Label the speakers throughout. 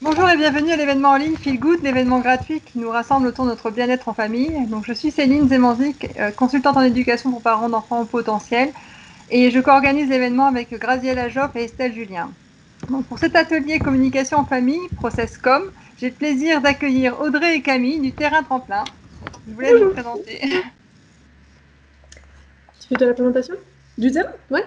Speaker 1: Bonjour et bienvenue à l'événement en ligne Feel Good, l'événement gratuit qui nous rassemble autour de notre bien-être en famille. Donc, je suis Céline Zemanzik, consultante en éducation pour parents d'enfants au potentiel, et je co-organise l'événement avec Graziella Joff et Estelle Julien. Donc, pour cet atelier communication en famille, Process Com, j'ai le plaisir d'accueillir Audrey et Camille du Terrain Tremplin. Je vous laisse vous présenter.
Speaker 2: Tu fais de la présentation du terrain? Ouais.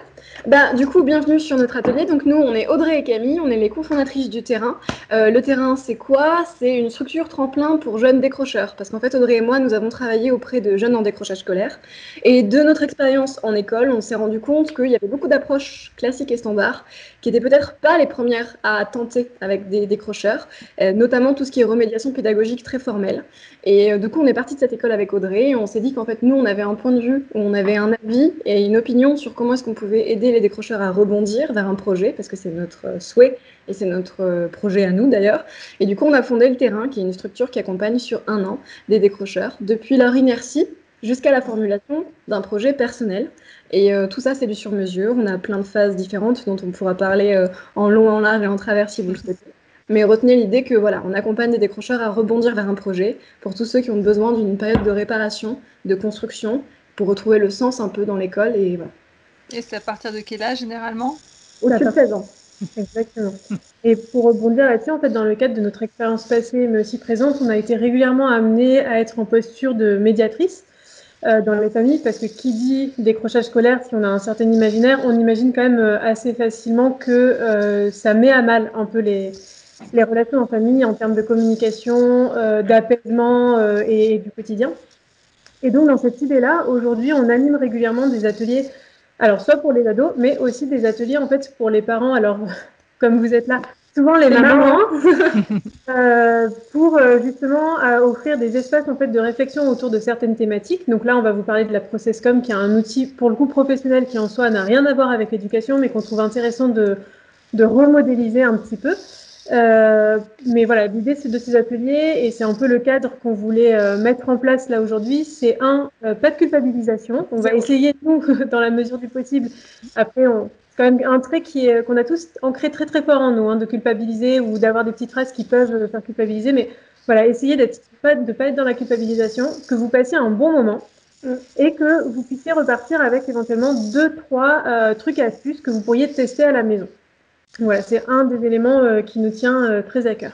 Speaker 2: Du coup, bienvenue sur notre atelier. Donc nous, on est Audrey et Camille, on est les cofondatrices du terrain. Le terrain, c'est quoi? C'est une structure tremplin pour jeunes décrocheurs. Parce qu'en fait, Audrey et moi, nous avons travaillé auprès de jeunes en décrochage scolaire. Et de notre expérience en école, on s'est rendu compte qu'il y avait beaucoup d'approches classiques et standards qui n'étaient peut-être pas les premières à tenter avec des décrocheurs, notamment tout ce qui est remédiation pédagogique très formelle. Et du coup, on est parti de cette école avec Audrey et on s'est dit qu'en fait, nous, on avait un point de vue, on avait un avis et une opinion sur comment est-ce qu'on pouvait aider les décrocheurs à rebondir vers un projet, parce que c'est notre souhait et c'est notre projet à nous d'ailleurs. Et du coup, on a fondé le Terrain, qui est une structure qui accompagne sur 1 an des décrocheurs, depuis leur inertie jusqu'à la formulation d'un projet personnel. Et tout ça, c'est du sur-mesure. On a plein de phases différentes dont on pourra parler en long, en large et en travers si vous le souhaitez. Mais retenez l'idée que voilà, on accompagne des décrocheurs à rebondir vers un projet pour tous ceux qui ont besoin d'une période de réparation, de construction, pour retrouver le sens un peu dans l'école. Et voilà.
Speaker 1: Et c'est à partir de quel âge généralement?
Speaker 2: Au-dessus de 16 ans. Exactement. Et pour rebondir là-dessus, en fait, dans le cadre de notre expérience passée, mais aussi présente, on a été régulièrement amenés à être en posture de médiatrice dans les familles, parce que qui dit décrochage scolaire, si on a un certain imaginaire, on imagine quand même assez facilement que ça met à mal un peu les relations en famille en termes de communication, d'apaisement et du quotidien. Et donc, dans cette idée-là, aujourd'hui, on anime régulièrement des ateliers, alors soit pour les ados, mais aussi des ateliers en fait pour les parents. Alors, comme vous êtes là, souvent les mamans, pour justement offrir des espaces en fait de réflexion autour de certaines thématiques. Donc là, on va vous parler de la ProcessCom, qui est un outil pour le coup professionnel qui en soi n'a rien à voir avec l'éducation, mais qu'on trouve intéressant de remodéliser un petit peu. Mais voilà, l'idée de ces ateliers, et c'est un peu le cadre qu'on voulait mettre en place là aujourd'hui, c'est pas de culpabilisation. On va essayer, nous, dans la mesure du possible. Après, c'est quand même un trait qu'on a tous ancré très très fort en nous, hein, de culpabiliser ou d'avoir des petites phrases qui peuvent faire culpabiliser. Mais voilà, essayez de ne pas être dans la culpabilisation, que vous passiez un bon moment et que vous puissiez repartir avec éventuellement 2, 3 trucs et astuces que vous pourriez tester à la maison. Voilà, c'est un des éléments qui nous tient très à cœur.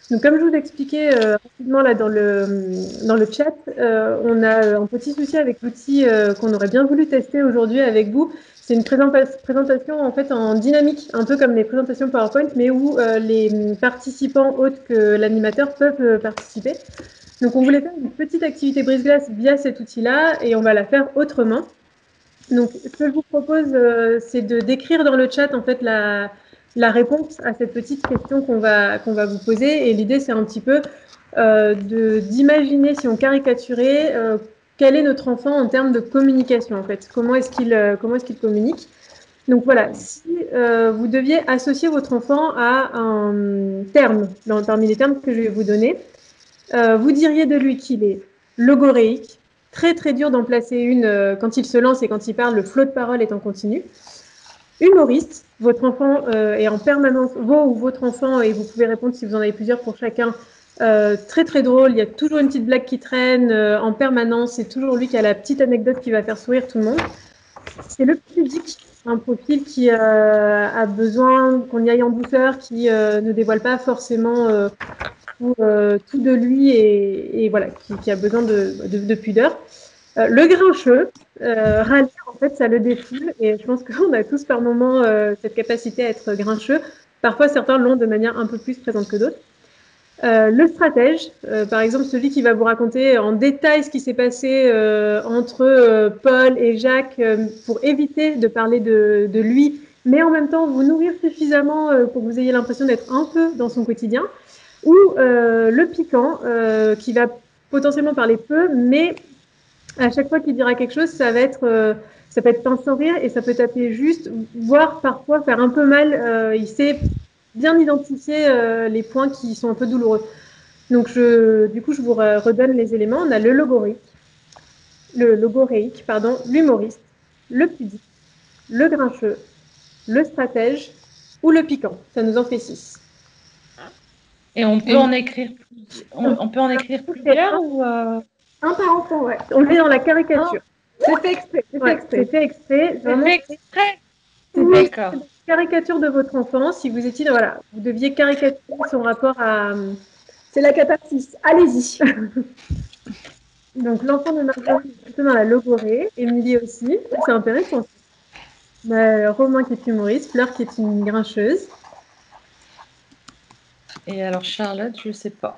Speaker 2: Donc, comme je vous expliquais rapidement là dans le chat, on a un petit souci avec l'outil qu'on aurait bien voulu tester aujourd'hui avec vous. C'est une présentation en fait en dynamique, un peu comme les présentations PowerPoint, mais où les participants autres que l'animateur peuvent participer. Donc, on voulait faire une petite activité brise-glace via cet outil-là et on va la faire autrement. Donc, ce que je vous propose, c'est de décrire dans le chat en fait la réponse à cette petite question qu'on va vous poser. Et l'idée, c'est un petit peu d'imaginer, si on caricaturait, quel est notre enfant en termes de communication en fait. Comment est-ce qu'il communique? Donc voilà, si vous deviez associer votre enfant à un terme, parmi les termes que je vais vous donner, vous diriez de lui qu'il est logoréique, très très dur d'en placer une quand il se lance et quand il parle, le flot de parole est en continu. Humoriste, votre enfant est en permanence, vos ou votre enfant, et vous pouvez répondre si vous en avez plusieurs pour chacun, très très drôle, il y a toujours une petite blague qui traîne en permanence, c'est toujours lui qui a la petite anecdote qui va faire sourire tout le monde. C'est le pudique, un profil qui a besoin qu'on y aille en douceur, qui ne dévoile pas forcément tout de lui et voilà, qui a besoin de pudeur. Le grincheux, râler, en fait, ça le défoule et je pense qu'on a tous par moments cette capacité à être grincheux. Parfois, certains l'ont de manière un peu plus présente que d'autres. Le stratège, par exemple, celui qui va vous raconter en détail ce qui s'est passé entre Paul et Jacques pour éviter de parler de lui, mais en même temps vous nourrir suffisamment pour que vous ayez l'impression d'être un peu dans son quotidien. Ou le piquant, qui va potentiellement parler peu, mais à chaque fois qu'il dira quelque chose, ça peut être pince sans rire et ça peut taper juste, voire parfois faire un peu mal. Il sait bien identifier les points qui sont un peu douloureux. Donc, du coup, je vous redonne les éléments. On a le logoréique, pardon, l'humoriste, le pudique, le grincheux, le stratège ou le piquant. Ça nous en fait 6.
Speaker 3: Et on peut en écrire, on peut en écrire plusieurs ou
Speaker 2: Un par enfant, ouais. On le met dans la caricature.
Speaker 1: C'est fait exprès.
Speaker 2: C'est fait exprès. Vraiment,
Speaker 3: c'est fait exprès?
Speaker 2: c'est fait exprès.
Speaker 3: D'accord.
Speaker 2: Caricature de votre enfant. Si vous étiez, voilà, vous deviez caricaturer son rapport à.
Speaker 1: C'est la catharsis. Allez-y.
Speaker 2: Donc, l'enfant de Marjorie est plutôt dans la logorée. Émilie aussi. C'est intéressant. Romain qui est humoriste. Fleur qui est une grincheuse.
Speaker 3: Et alors Charlotte, je sais pas.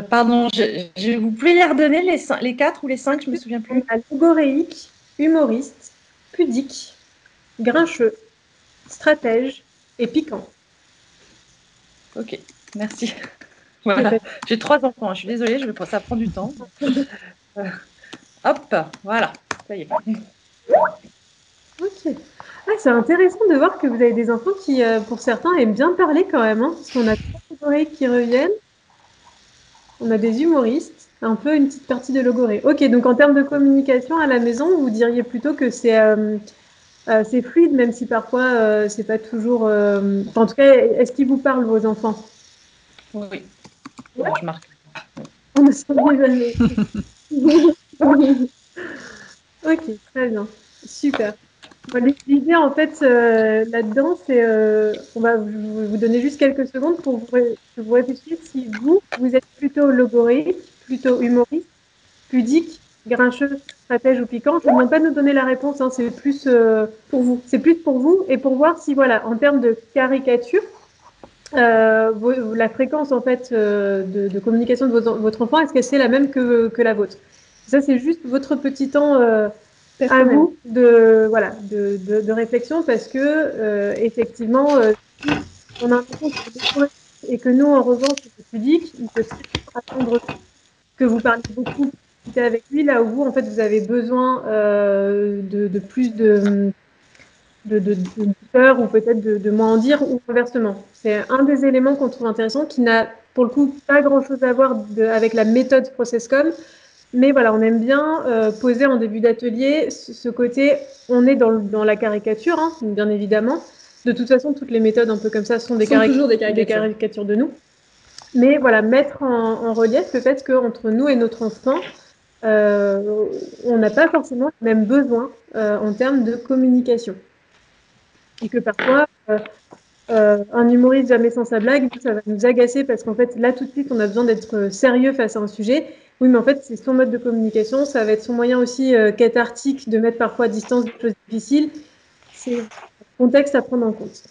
Speaker 3: Pardon, vous pouvez les redonner les 4 ou les 5, je me souviens plus.
Speaker 2: Logoréique, humoriste, pudique, grincheux, stratège et piquant.
Speaker 3: Ok, merci. Voilà, j'ai 3 enfants, je suis désolée, ça prend du temps. Hop, voilà, ça y est.
Speaker 2: Ok. Ah, c'est intéressant de voir que vous avez des enfants qui, pour certains, aiment bien parler quand même, hein, parce qu'on a 3 logorées qui reviennent, on a des humoristes, un peu une petite partie de logorée. Ok, donc en termes de communication à la maison, vous diriez plutôt que c'est fluide, même si parfois c'est pas toujours. En tout cas, est-ce qu'ils vous parlent, vos enfants?
Speaker 3: Oui. Ouais. Je marque.
Speaker 2: On ne s'en jamais. Ok, très bien. Super. L'idée, en fait, là-dedans, c'est, on va vous donner juste quelques secondes pour que vous réfléchissiez si vous êtes plutôt logorée, plutôt humoriste, pudique, grincheux, stratège ou piquant. Je ne vous demande pas de nous donner la réponse, hein, c'est plus pour vous. C'est plus pour vous et pour voir si, voilà, en termes de caricature, la fréquence en fait de communication de votre enfant, est-ce que c'est la même que la vôtre? Ça, c'est juste votre petit temps à vous de réflexion parce que effectivement, si on a un enfant qui est décoré et que nous, en revanche, c'est pudique, il peut très bien attendre que vous parlez beaucoup avec lui, là où vous, en fait, vous avez besoin de plus de douceur ou peut-être de moins en dire ou inversement. C'est un des éléments qu'on trouve intéressant qui n'a pour le coup pas grand-chose à voir avec la méthode ProcessCom, mais voilà, on aime bien poser en début d'atelier ce côté, on est dans la caricature, hein, bien évidemment. De toute façon, toutes les méthodes un peu comme ça sont des caricatures de nous. Mais voilà, mettre en relief le fait qu'entre nous et notre enfant, on n'a pas forcément le même besoin en termes de communication. Et que parfois, un humoriste jamais sans sa blague, ça va nous agacer parce qu'en fait, là, tout de suite, on a besoin d'être sérieux face à un sujet. Oui, mais en fait, c'est son mode de communication, ça va être son moyen aussi cathartique de mettre parfois à distance des choses difficiles. C'est un contexte à prendre en compte.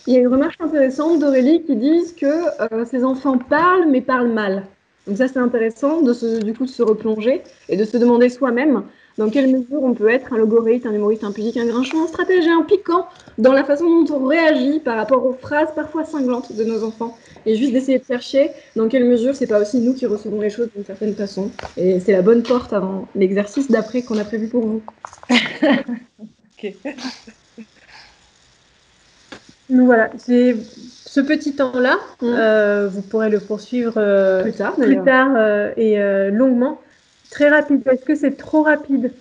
Speaker 1: Il y a une remarque intéressante d'Aurélie qui dit que ses enfants parlent, mais parlent mal. Donc ça, c'est intéressant de se replonger et de se demander soi-même dans quelle mesure on peut être un logoriste, un humoriste, un pudique, un grincheux, un stratège et un piquant dans la façon dont on réagit par rapport aux phrases parfois cinglantes de nos enfants. Et juste d'essayer de chercher dans quelle mesure c'est pas aussi nous qui recevons les choses d'une certaine façon. Et c'est la bonne porte avant l'exercice d'après qu'on a prévu pour vous.
Speaker 3: Ok.
Speaker 2: Donc voilà, c'est ce petit temps-là, vous pourrez le poursuivre plus tard et longuement. Très rapide, est-ce que c'est trop rapide?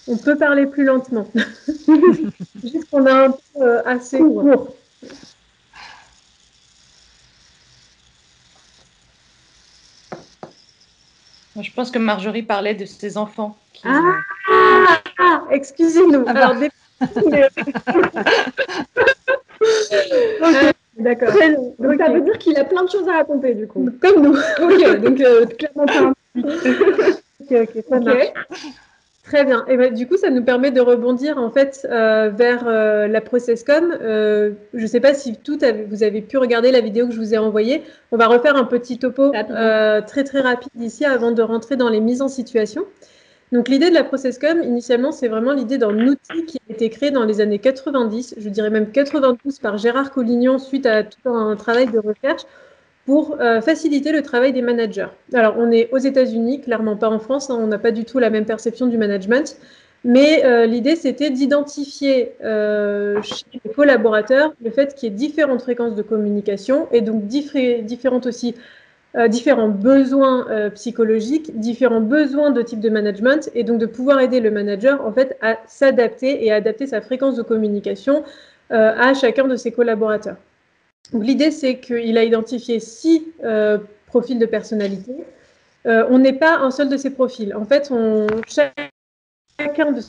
Speaker 2: On peut parler plus lentement. Juste qu'on a un peu assez court.
Speaker 3: Je pense que Marjorie parlait de ses enfants.
Speaker 2: Excusez-nous. Alors, okay, d'accord.
Speaker 1: Donc ça veut dire qu'il a plein de choses à raconter du coup.
Speaker 2: Comme nous.
Speaker 1: Ok, donc clairement pas un
Speaker 2: Ok, ça marche. Très bien. Et ben, du coup, ça nous permet de rebondir en fait vers la ProcessCom. Je ne sais pas si vous avez pu regarder la vidéo que je vous ai envoyée. On va refaire un petit topo très très rapide ici avant de rentrer dans les mises en situation. Donc l'idée de la ProcessCom, initialement, c'est vraiment l'idée d'un outil qui a été créé dans les années 90, je dirais même 92 par Gérard Collignon suite à tout un travail de recherche pour faciliter le travail des managers. Alors, on est aux États-Unis, clairement pas en France, hein, on n'a pas du tout la même perception du management, mais l'idée, c'était d'identifier chez les collaborateurs le fait qu'il y ait différentes fréquences de communication et donc différentes aussi différents besoins psychologiques, différents besoins de type de management, et donc de pouvoir aider le manager en fait à s'adapter et à adapter sa fréquence de communication à chacun de ses collaborateurs. Donc l'idée, c'est qu'il a identifié 6 profils de personnalité. On n'est pas un seul de ces profils. En fait, chacun de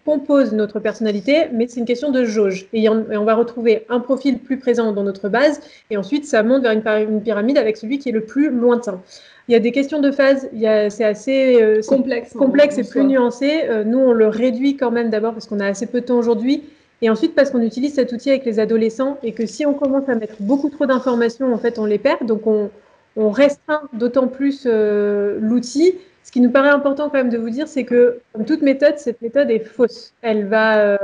Speaker 2: compose notre personnalité, mais c'est une question de jauge. Et on va retrouver un profil plus présent dans notre base, et ensuite ça monte vers une pyramide avec celui qui est le plus lointain. Il y a des questions de phase, c'est assez complexe et plus nuancé. Nous, on le réduit quand même d'abord parce qu'on a assez peu de temps aujourd'hui, et ensuite parce qu'on utilise cet outil avec les adolescents, et que si on commence à mettre beaucoup trop d'informations, en fait, on les perd. Donc on restreint d'autant plus l'outil. Ce qui nous paraît important quand même de vous dire, c'est que, comme toute méthode, cette méthode est fausse. Elle va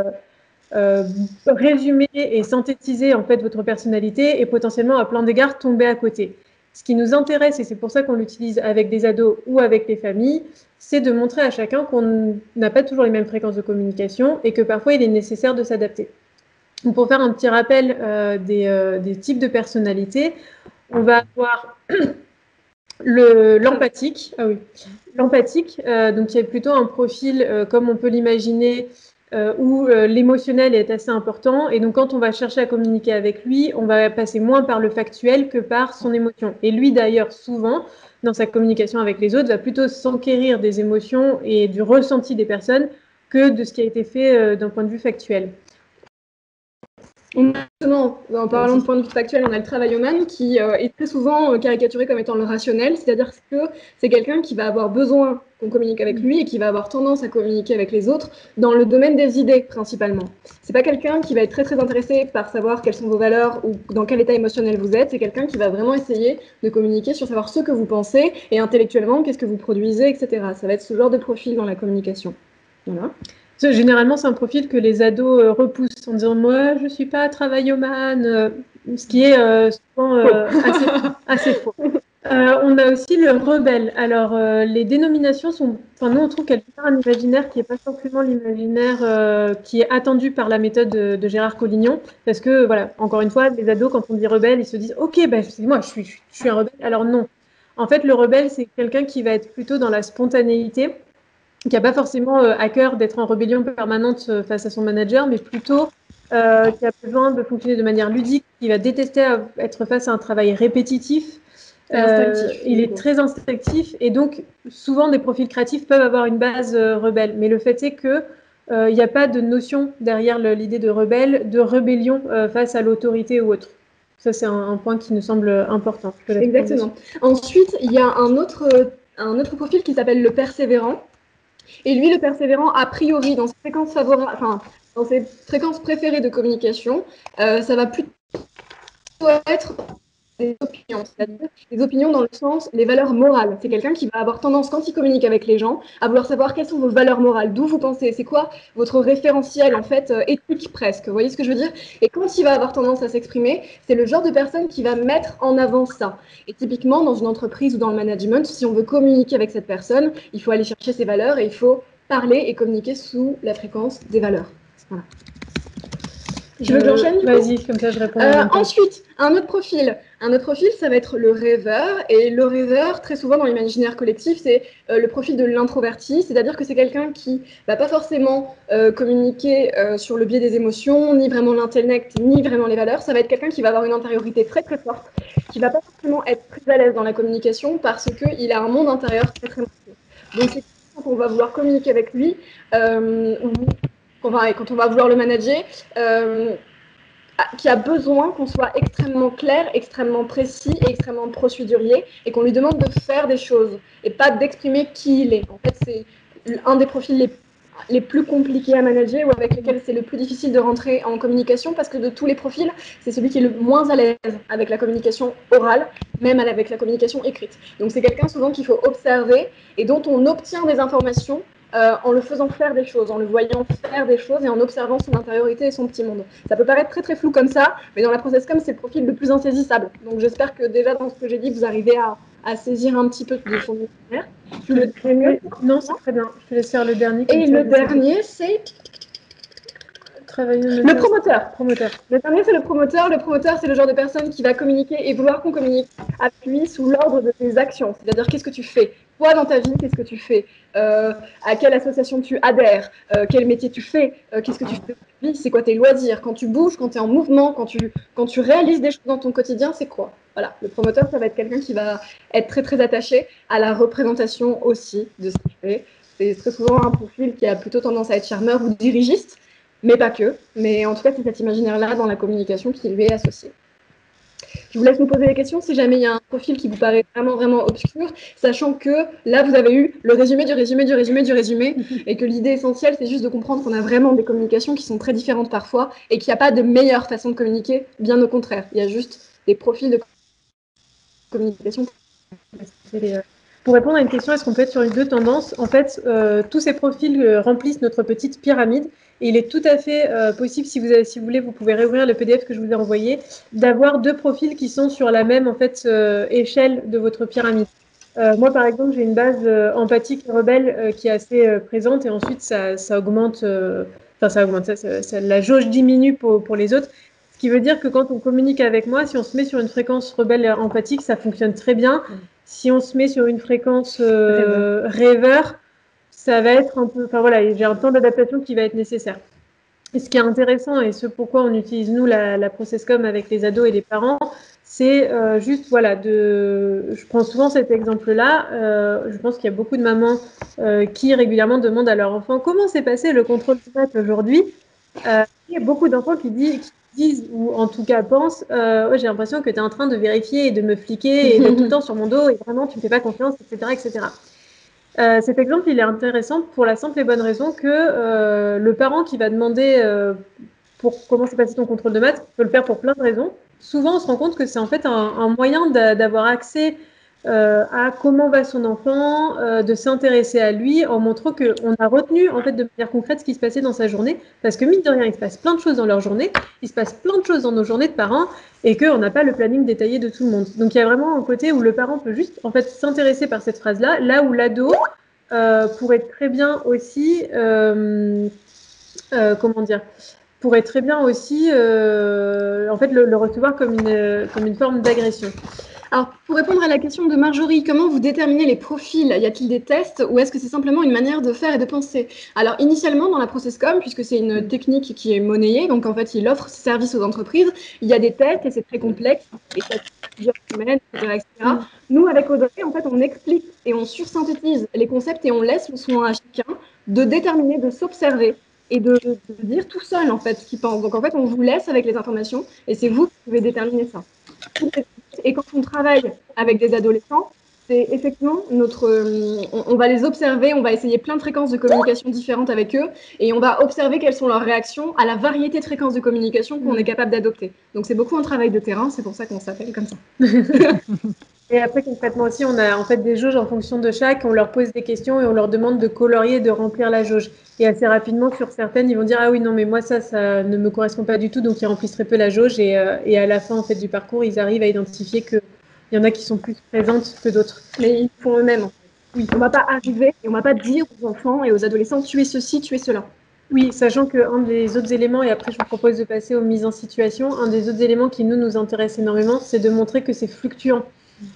Speaker 2: résumer et synthétiser en fait votre personnalité et potentiellement à plein d'égards tomber à côté. Ce qui nous intéresse, et c'est pour ça qu'on l'utilise avec des ados ou avec les familles, c'est de montrer à chacun qu'on n'a pas toujours les mêmes fréquences de communication et que parfois il est nécessaire de s'adapter. Donc, pour faire un petit rappel des types de personnalités, on va avoir l'empathique. Ah oui. L'empathique, donc il y a plutôt un profil, comme on peut l'imaginer, où l'émotionnel est assez important. Et donc, quand on va chercher à communiquer avec lui, on va passer moins par le factuel que par son émotion. Et lui, d'ailleurs, souvent, dans sa communication avec les autres, va plutôt s'enquérir des émotions et du ressenti des personnes que de ce qui a été fait d'un point de vue factuel.
Speaker 4: Exactement. En parlant de point de vue factuel, on a le travailloman qui est très souvent caricaturé comme étant le rationnel, c'est-à-dire que c'est quelqu'un qui va avoir besoin qu'on communique avec lui et qui va avoir tendance à communiquer avec les autres dans le domaine des idées principalement. C'est pas quelqu'un qui va être très très intéressé par savoir quelles sont vos valeurs ou dans quel état émotionnel vous êtes, c'est quelqu'un qui va vraiment essayer de communiquer sur savoir ce que vous pensez et intellectuellement qu'est-ce que vous produisez, etc. Ça va être ce genre de profil dans la communication. Voilà.
Speaker 2: Généralement, c'est un profil que les ados repoussent en disant « moi, je ne suis pas travaillomane », ce qui est souvent assez faux. On a aussi le rebelle. Alors, les dénominations sont... Enfin, nous, on trouve qu'elles ont un imaginaire qui n'est pas forcément l'imaginaire qui est attendu par la méthode de Gérard Collignon. Parce que, voilà, encore une fois, les ados, quand on dit rebelle, ils se disent « ok, bah, c'est moi, je suis un rebelle ». Alors non. En fait, le rebelle, c'est quelqu'un qui va être plutôt dans la spontanéité, qui n'a pas forcément à cœur d'être en rébellion permanente face à son manager, mais plutôt qui a besoin de fonctionner de manière ludique, qui va détester être face à un travail répétitif. Il est très instinctif, et donc souvent des profils créatifs peuvent avoir une base rebelle. Mais le fait est que il n'y a pas de notion derrière l'idée de rebelle, de rébellion face à l'autorité ou autre. Ça, c'est un point qui nous semble important.
Speaker 4: Exactement. Ensuite, il y a un autre profil qui s'appelle le persévérant. Et lui, le persévérant, a priori, dans ses fréquences favorables, enfin, dans ses fréquences préférées de communication, ça va plutôt être des opinions, c'est-à-dire des opinions dans le sens les valeurs morales. C'est quelqu'un qui va avoir tendance, quand il communique avec les gens, à vouloir savoir quelles sont vos valeurs morales, d'où vous pensez, c'est quoi votre référentiel en fait éthique presque. Vous voyez ce que je veux dire? Et quand il va avoir tendance à s'exprimer, c'est le genre de personne qui va mettre en avant ça. Et typiquement dans une entreprise ou dans le management, si on veut communiquer avec cette personne, il faut aller chercher ses valeurs et il faut parler et communiquer sous la fréquence des valeurs. Voilà. Je veux que j'enchaîne?
Speaker 2: Vas-y, comme ça je réponds.
Speaker 4: Ensuite, un autre profil, ça va être le rêveur. Et le rêveur, très souvent dans l'imaginaire collectif, c'est le profil de l'introverti, c'est-à-dire que c'est quelqu'un qui va pas forcément communiquer sur le biais des émotions, ni vraiment l'intellect, ni vraiment les valeurs. Ça va être quelqu'un qui va avoir une intériorité très très forte, qui va pas forcément être très à l'aise dans la communication parce qu'il a un monde intérieur très très marqué. Donc c'est quand on va vouloir communiquer avec lui, quand on va vouloir le manager, qui a besoin qu'on soit extrêmement clair, extrêmement précis et extrêmement procédurier et qu'on lui demande de faire des choses et pas d'exprimer qui il est. En fait, c'est un des profils les plus compliqués à manager ou avec lesquels c'est le plus difficile de rentrer en communication parce que de tous les profils, c'est celui qui est le moins à l'aise avec la communication orale, même avec la communication écrite. Donc c'est quelqu'un souvent qu'il faut observer et dont on obtient des informations en le faisant faire des choses, en le voyant faire des choses et en observant son intériorité et son petit monde. Ça peut paraître très très flou comme ça, mais dans la process com, c'est le profil le plus insaisissable. Donc j'espère que déjà dans ce que j'ai dit, vous arrivez à saisir un petit peu de son univers.
Speaker 2: Non, c'est très bien. Je te laisse faire le dernier.
Speaker 4: Et le dernier, c'est
Speaker 2: Le promoteur.
Speaker 4: Le dernier, c'est le promoteur. Le promoteur, c'est le genre de personne qui va communiquer et vouloir qu'on communique avec lui sous l'ordre de tes actions. C'est-à-dire, qu'est-ce que tu fais? Toi, dans ta vie, qu'est-ce que tu fais? À quelle association tu adhères? Quel métier tu fais? Qu'est-ce que tu fais dans ta vie? C'est quoi tes loisirs? Quand tu bouges, quand tu es en mouvement, quand tu réalises des choses dans ton quotidien, c'est quoi? Voilà, le promoteur, ça va être quelqu'un qui va être très, très attaché à la représentation aussi de ce qu'il fait. C'est très souvent un profil qui a plutôt tendance à être charmeur ou dirigiste, mais pas que. Mais en tout cas, c'est cet imaginaire-là dans la communication qui lui est associé. Je vous laisse nous poser des questions si jamais il y a un profil qui vous paraît vraiment, vraiment obscur, sachant que là, vous avez eu le résumé du résumé du résumé du résumé, et que l'idée essentielle, c'est juste de comprendre qu'on a vraiment des communications qui sont très différentes parfois, et qu'il n'y a pas de meilleure façon de communiquer, bien au contraire. Il y a juste des profils de communication.
Speaker 2: Pour répondre à une question, est-ce qu'on peut être sur les deux tendances? En fait, tous ces profils remplissent notre petite pyramide. Et il est tout à fait possible, si vous voulez, vous pouvez réouvrir le PDF que je vous ai envoyé, d'avoir deux profils qui sont sur la même échelle de votre pyramide. Moi, par exemple, j'ai une base empathique et rebelle qui est assez présente, et ensuite ça augmente, la jauge diminue pour les autres. Ce qui veut dire que quand on communique avec moi, si on se met sur une fréquence rebelle empathique, ça fonctionne très bien. Si on se met sur une fréquence rêveur, ça va être un peu... Enfin voilà, j'ai un temps d'adaptation qui va être nécessaire. Et ce qui est intéressant, et ce pourquoi on utilise, nous, la ProcessCom avec les ados et les parents, c'est juste, voilà, je prends souvent cet exemple-là. Je pense qu'il y a beaucoup de mamans qui régulièrement demandent à leur enfant comment s'est passé le contrôle de maths aujourd'hui. Il y a beaucoup d'enfants qui disent, ou en tout cas pensent, ouais, j'ai l'impression que tu es en train de vérifier et de me fliquer et d'être tout le temps sur mon dos et vraiment tu me fais pas confiance, etc. etc. Cet exemple, il est intéressant pour la simple et bonne raison que le parent qui va demander pour comment s'est passé ton contrôle de maths peut le faire pour plein de raisons. Souvent, on se rend compte que c'est en fait un moyen d'avoir accès à comment va son enfant, de s'intéresser à lui en montrant qu'on a retenu en fait de manière concrète ce qui se passait dans sa journée, parce que mine de rien, il se passe plein de choses dans leur journée, il se passe plein de choses dans nos journées de parents, et qu'on n'a pas le planning détaillé de tout le monde. Donc il y a vraiment un côté où le parent peut juste en fait s'intéresser par cette phrase-là, là où l'ado pourrait très bien aussi, comment dire, pourrait très bien aussi en fait le recevoir comme une forme d'agression.
Speaker 4: Alors, pour répondre à la question de Marjorie, comment vous déterminez les profils? Y a-t-il des tests ou est-ce que c'est simplement une manière de faire et de penser? Alors, initialement, dans la ProcessCom, puisque c'est une technique qui est monnayée, donc en fait, il offre ses services aux entreprises, il y a des tests et c'est très complexe, et ça dure plusieurs semaines, etc., etc. Nous, avec Audrey, en fait, on explique et on sursynthétise les concepts et on laisse le soin à chacun de déterminer, de s'observer et de dire tout seul, en fait, ce qu'il pense. Donc, en fait, on vous laisse avec les informations et c'est vous qui pouvez déterminer ça. Et quand on travaille avec des adolescents, c'est effectivement on va les observer, on va essayer plein de fréquences de communication différentes avec eux et on va observer quelles sont leurs réactions à la variété de fréquences de communication qu'on est capable d'adopter. Donc c'est beaucoup un travail de terrain, c'est pour ça qu'on s'appelle comme ça.
Speaker 2: Et après, concrètement aussi, on a en fait des jauges en fonction de chaque, on leur pose des questions et on leur demande de colorier, de remplir la jauge. Et assez rapidement, sur certaines, ils vont dire « Ah oui, non, mais moi, ça ne me correspond pas du tout », donc ils remplissent très peu la jauge et à la fin en fait, du parcours, ils arrivent à identifier qu'il y en a qui sont plus présentes que d'autres.
Speaker 4: Mais ils font eux-mêmes. Oui. On ne va pas arriver et on ne va pas dire aux enfants et aux adolescents « Tu es ceci, tu es cela ».
Speaker 2: Oui, sachant qu'un des autres éléments, et après je vous propose de passer aux mises en situation, un des autres éléments qui nous intéresse énormément, c'est de montrer que c'est fluctuant.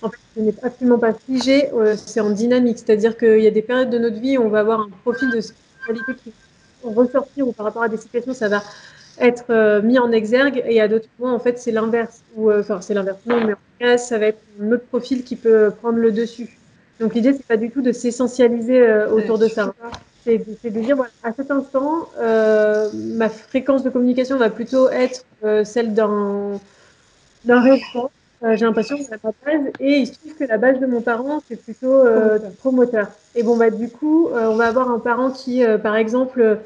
Speaker 2: En fait, ce n'est absolument pas figé, c'est en dynamique. C'est-à-dire qu'il y a des périodes de notre vie où on va avoir un profil de sexualité qui va ressortir, ou par rapport à des situations, ça va être mis en exergue, et à d'autres moments, en fait, c'est l'inverse. Enfin, c'est l'inverse, non, mais en tout cas, ça va être un autre profil qui peut prendre le dessus. Donc l'idée, c'est pas du tout de s'essentialiser autour de ça. C'est de dire, voilà, à cet instant, ma fréquence de communication va plutôt être celle d'un référent. J'ai l'impression que c'est ma base, et il se trouve que la base de mon parent, c'est plutôt promoteur. Et bon, bah, du coup, on va avoir un parent qui, par exemple,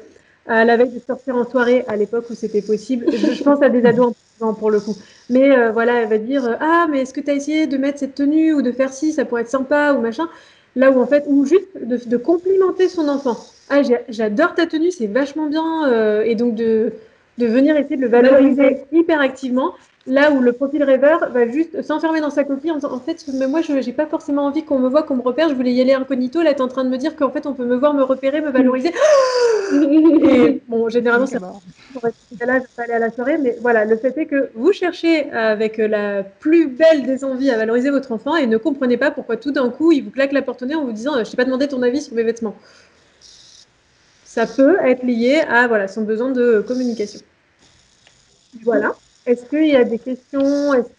Speaker 2: à la veille de sortir en soirée, à l'époque où c'était possible, je pense à des ados en pour le coup, mais voilà, elle va dire ah, mais est-ce que tu as essayé de mettre cette tenue ou de faire ci, ça pourrait être sympa ou machin. Là où en fait, ou juste de complimenter son enfant. Ah, j'adore ta tenue, c'est vachement bien, et donc de venir essayer de le valoriser hyper activement, là où le profil rêveur va juste s'enfermer dans sa coquille en disant en fait, mais moi, je n'ai pas forcément envie qu'on me voit, qu'on me repère, je voulais y aller incognito, là, tu es en train de me dire qu'en fait, on peut me voir, me repérer, me valoriser. Et bon, généralement, c'est pour être là, je vais pas aller à la soirée, mais voilà, le fait est que vous cherchez avec la plus belle des envies à valoriser votre enfant et ne comprenez pas pourquoi tout d'un coup, il vous claque la porte au nez en vous disant je t'ai pas demandé ton avis sur mes vêtements. Ça peut être lié à voilà, son besoin de communication. Voilà. Est-ce qu'il y a des questions? Est-ce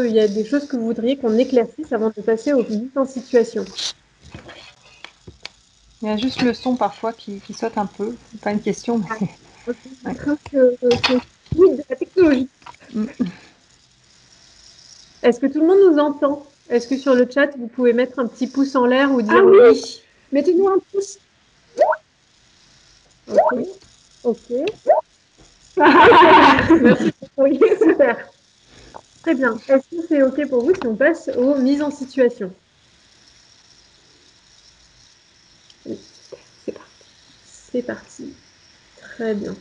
Speaker 2: qu'il y a des choses que vous voudriez qu'on éclaircisse avant de passer aux mises en situation?
Speaker 1: Il y a juste le son parfois qui saute un peu. C'est pas une question, mais...
Speaker 4: Je crains que oui, de la technologie.
Speaker 2: Est-ce que tout le monde nous entend? Est-ce que sur le chat, vous pouvez mettre un petit pouce en l'air ou dire
Speaker 4: oui. Mettez-nous un pouce.
Speaker 2: Ok. Merci. Oui, super. Très bien. Est-ce que c'est OK pour vous si on passe aux mises en situation? Oui. C'est parti. C'est parti. Très bien.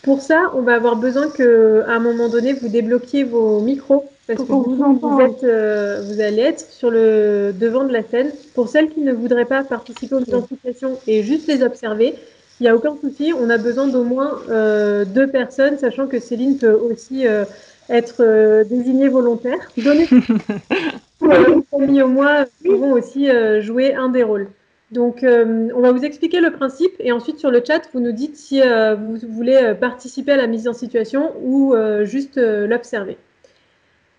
Speaker 2: Pour ça, on va avoir besoin qu'à un moment donné, vous débloquiez vos micros. Parce que vous allez être sur le devant de la scène. Pour celles qui ne voudraient pas participer aux mises en situation et juste les observer, il n'y a aucun souci. On a besoin d'au moins 2 personnes, sachant que Céline peut aussi être désignée volontaire. Donnez au moins pourront aussi jouer un des rôles. Donc, on va vous expliquer le principe et ensuite sur le chat, vous nous dites si vous voulez participer à la mise en situation ou juste l'observer.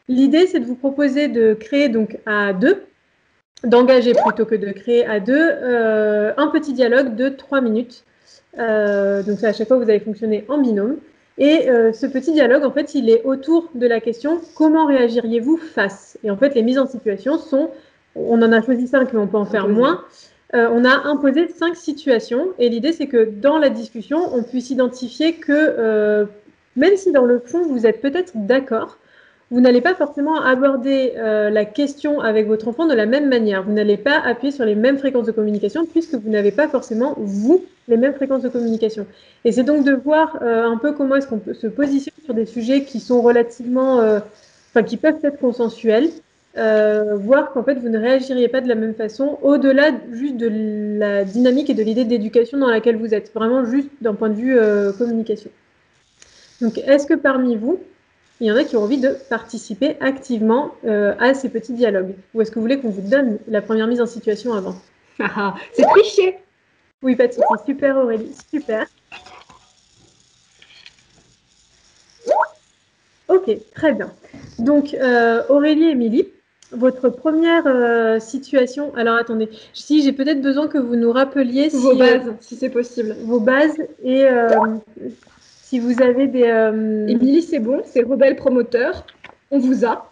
Speaker 2: L'idée, c'est de vous proposer de créer donc à 2, d'engager plutôt que de créer à 2, un petit dialogue de 3 minutes. Donc, à chaque fois, vous allez fonctionner en binôme. Et ce petit dialogue, en fait, il est autour de la question « Comment réagiriez-vous face ?» Et en fait, les mises en situation sont, on en a choisi 5, mais on peut en faire moins. On a imposé 5 situations. Et l'idée, c'est que dans la discussion, on puisse identifier que, même si dans le fond, vous êtes peut-être d'accord, vous n'allez pas forcément aborder la question avec votre enfant de la même manière. Vous n'allez pas appuyer sur les mêmes fréquences de communication puisque vous n'avez pas forcément, vous, les mêmes fréquences de communication. Et c'est donc de voir un peu comment est-ce qu'on peut se positionner sur des sujets qui sont relativement, enfin, qui peuvent être consensuels, voir qu'en fait, vous ne réagiriez pas de la même façon au-delà juste de la dynamique et de l'idée d'éducation dans laquelle vous êtes, vraiment juste d'un point de vue communication. Donc, est-ce que parmi vous, il y en a qui ont envie de participer activement à ces petits dialogues? Ou est-ce que vous voulez qu'on vous donne la première mise en situation avant?
Speaker 4: C'est triché.
Speaker 2: Oui, pas de souci. Super Aurélie, super. Ok, très bien. Donc, Aurélie et Émilie, votre première situation... Alors, attendez, si j'ai peut-être besoin que vous nous rappeliez
Speaker 4: Vos bases, si c'est possible.
Speaker 2: Vos bases et... si vous avez des...
Speaker 4: Émilie, c'est bon, c'est rebelle promoteur. On vous a.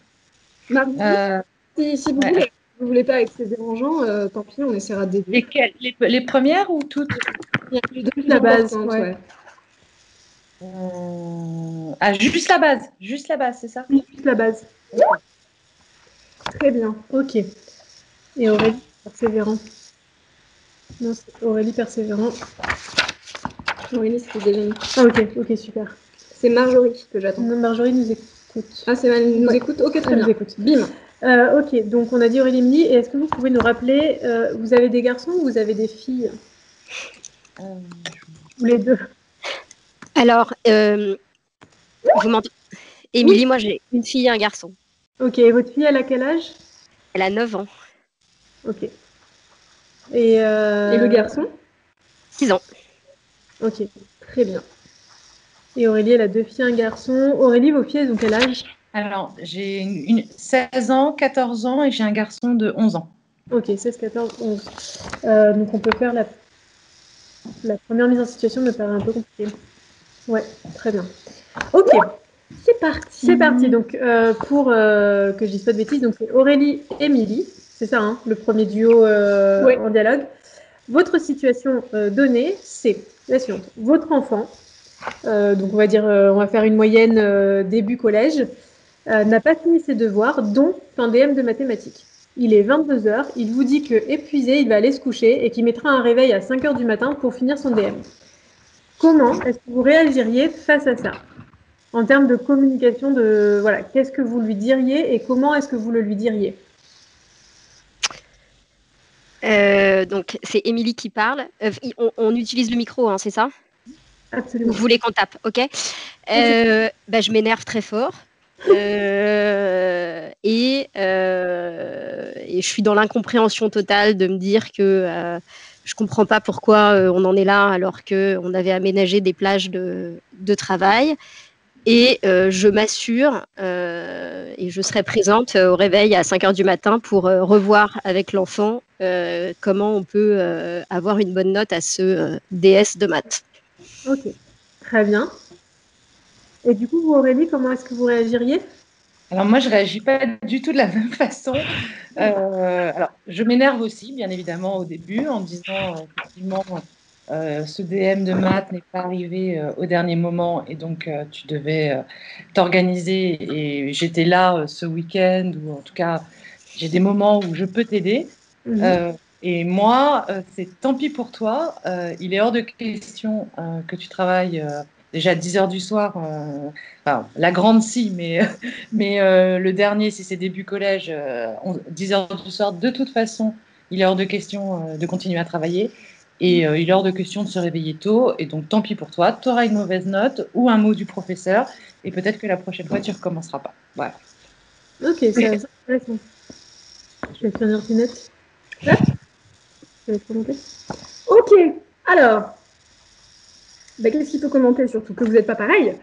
Speaker 4: Marie, si vous voulez. Vous voulez pas être dérangeant, tant pis, on essaiera d'aider.
Speaker 3: Les premières ou toutes?
Speaker 2: Juste la base, ouais.
Speaker 3: Juste la base. Juste la base, c'est ça?
Speaker 2: Oui, juste la base. Très bien, ok. Et Aurélie Persévérant. Non, c'est Aurélie Persévérant.
Speaker 4: Aurélie, c'était déjà une...
Speaker 2: Ah, ok, super.
Speaker 4: C'est Marjorie que j'attends.
Speaker 2: Non, Marjorie nous écoute.
Speaker 4: Ah, c'est elle nous écoute? Ok, très bien.
Speaker 2: Nous écoute.
Speaker 4: Bim.
Speaker 2: Ok, donc on a dit Aurélie Émilie. Et est-ce que vous pouvez nous rappeler, vous avez des garçons ou vous avez des filles? Ou les deux?
Speaker 5: Alors, vous m'entendez? Émilie, moi j'ai une fille et un garçon.
Speaker 2: Ok, et votre fille, elle a quel âge?
Speaker 5: Elle a 9 ans.
Speaker 2: Ok. Et
Speaker 4: le garçon?
Speaker 5: 6 ans.
Speaker 2: Ok, très bien. Et Aurélie, elle a 2 filles et un garçon. Aurélie, vos filles, elles ont quel âge?
Speaker 3: Alors, j'ai 16 ans, 14 ans et j'ai un garçon de 11 ans.
Speaker 2: Ok, 16, 14, 11. Donc, on peut faire la première mise en situation, me paraît un peu compliquée. Ouais, très bien. Ok, c'est parti. C'est parti. Donc, pour que je dise pas de bêtises, donc c'est Aurélie et Émilie. C'est ça, hein, le premier duo en dialogue. Votre situation donnée, c'est la suivante. Votre enfant, donc on va dire, on va faire une moyenne début collège, n'a pas fini ses devoirs, dont un DM de mathématiques. Il est 22 h, il vous dit que épuisé, il va aller se coucher et qu'il mettra un réveil à 5 h du matin pour finir son DM. comment est-ce que vous réagiriez face à ça? En termes de communication, voilà, qu'est-ce que vous lui diriez et comment est-ce que vous le lui diriez?
Speaker 5: Donc, c'est Émilie qui parle. On utilise le micro, hein, c'est ça?
Speaker 2: Absolument.
Speaker 5: Vous voulez qu'on tape, ok. Je m'énerve très fort. Et je suis dans l'incompréhension totale de me dire que je comprends pas pourquoi on en est là alors qu'on avait aménagé des plages de travail. Et je m'assure et je serai présente au réveil à 5 heures du matin pour revoir avec l'enfant comment on peut avoir une bonne note à ce DS de maths.
Speaker 2: Ok, très bien. Et du coup, vous, Aurélie, comment est-ce que vous réagiriez?
Speaker 3: Alors moi, je réagis pas du tout de la même façon. Alors, je m'énerve aussi, bien évidemment, au début, en disant effectivement, ce DM de maths n'est pas arrivé au dernier moment, et donc tu devais t'organiser. Et j'étais là ce week-end, ou en tout cas, j'ai des moments où je peux t'aider. Et moi, c'est tant pis pour toi. Il est hors de question que tu travailles déjà à 10 heures du soir. Enfin, la grande, si, mais le dernier, si c'est début collège, 10 heures du soir, de toute façon, il est hors de question de continuer à travailler. Et il est hors de question de se réveiller tôt. Et donc, tant pis pour toi. Tu auras une mauvaise note ou un mot du professeur. Et peut-être que la prochaine fois, tu ne recommenceras pas. Voilà.
Speaker 2: Ok, c'est intéressant. Je vais finir tes notes. Ouais. Je vais commenter. Ok, alors, qu'est-ce qu'il peut commenter surtout? Que vous n'êtes pas pareil.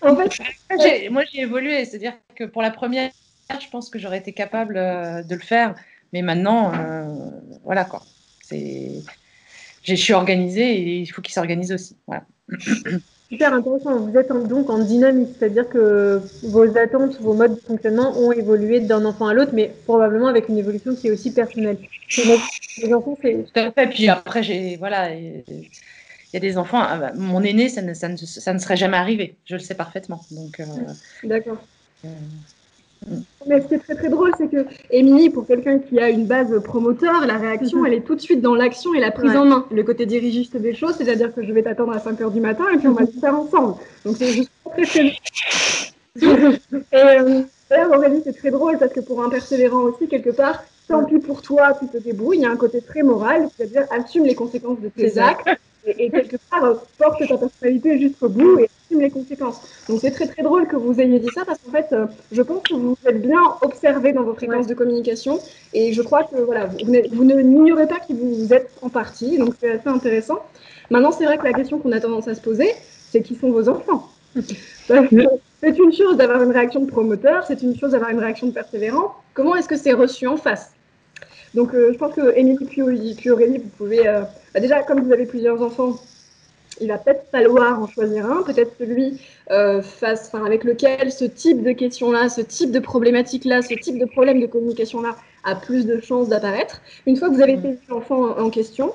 Speaker 2: En fait,
Speaker 3: Moi, j'ai évolué. C'est-à-dire que pour la première, je pense que j'aurais été capable de le faire. Mais maintenant, voilà quoi. Je suis organisée et il faut qu'il s'organise aussi. Voilà.
Speaker 2: super intéressant. Vous êtes donc en dynamique, c'est-à-dire que vos attentes, vos modes de fonctionnement ont évolué d'un enfant à l'autre, mais probablement avec une évolution qui est aussi personnelle. Les enfants, c'est...
Speaker 3: Tout à fait. Puis après, voilà, il y a des enfants. Mon aîné, ça ne serait jamais arrivé. Je le sais parfaitement. Donc,
Speaker 2: D'accord. Mais ce qui est très très drôle, c'est que Émilie, pour quelqu'un qui a une base promoteur, la réaction, elle est tout de suite dans l'action et la prise en main. Le côté dirigiste des choses, c'est-à-dire que je vais t'attendre à 5 heures du matin et puis on va le faire ensemble. Donc c'est juste très très bien. D'ailleurs, Aurélie, c'est très drôle parce que pour un persévérant aussi, quelque part, tant pis pour toi, tu te débrouilles, il y a un côté très moral, c'est-à-dire assume les conséquences de tes actes et quelque part porte ta personnalité jusqu'au bout et assume les conséquences. Donc c'est très très drôle que vous ayez dit ça parce qu'en fait, je pense que vous êtes bien observé dans vos fréquences de communication et je crois que voilà, vous n'ignorez pas qui vous êtes en partie, donc c'est assez intéressant. Maintenant, c'est vrai que la question qu'on a tendance à se poser, c'est qui sont vos enfants? C'est une chose d'avoir une réaction de promoteur, c'est une chose d'avoir une réaction de persévérant. Comment est-ce que c'est reçu en face? Donc, je pense que Émilie puis Aurélie, vous pouvez... déjà, comme vous avez plusieurs enfants, il va peut-être falloir en choisir un, peut-être celui avec lequel ce type de question-là, ce type de problématique-là, ce type de problème de communication-là a plus de chances d'apparaître. Une fois que vous avez été l'enfant en question,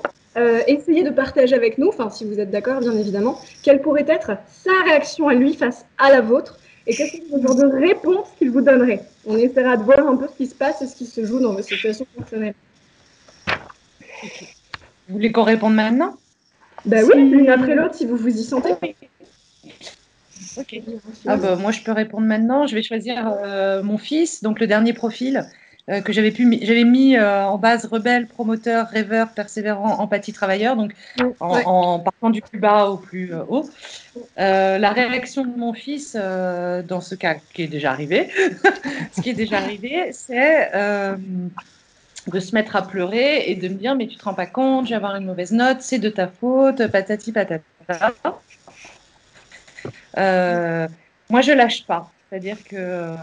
Speaker 2: essayez de partager avec nous, enfin si vous êtes d'accord bien évidemment, quelle pourrait être sa réaction à lui face à la vôtre et quel est le genre de réponse qu'il vous donnerait. On essaiera de voir un peu ce qui se passe et ce qui se joue dans vos situations personnelles.
Speaker 3: Vous voulez qu'on réponde maintenant?
Speaker 2: Ben oui, l'une après l'autre si vous vous y sentez.
Speaker 3: Ok. Moi, je peux répondre maintenant. Je vais choisir mon fils, donc le dernier profil que j'avais mis en base rebelle, promoteur, rêveur, persévérant, empathie, travailleur, donc en partant du plus bas au plus haut. La réaction de mon fils dans ce cas qui est déjà arrivé, ce qui est déjà arrivé, c'est de se mettre à pleurer et de me dire mais tu te rends pas compte, je vais avoir une mauvaise note, c'est de ta faute, patati patata. Moi, je lâche pas. C'est-à-dire que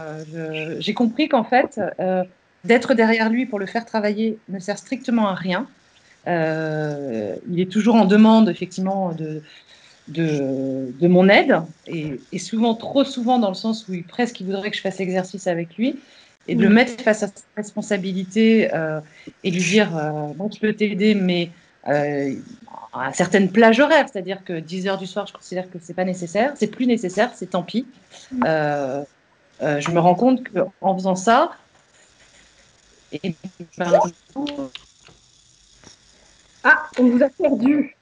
Speaker 3: j'ai compris qu'en fait, d'être derrière lui pour le faire travailler ne sert strictement à rien. Il est toujours en demande, effectivement, de mon aide, et souvent, trop souvent, dans le sens où il voudrait que je fasse exercice avec lui, et de le mettre face à sa responsabilité et lui dire bon, je peux t'aider, mais à certaines plages horaires, c'est-à-dire que 10 heures du soir, je considère que c'est pas nécessaire, c'est plus nécessaire, c'est tant pis. Je me rends compte qu'en faisant ça, et ben,
Speaker 2: Ah, on vous a perdu.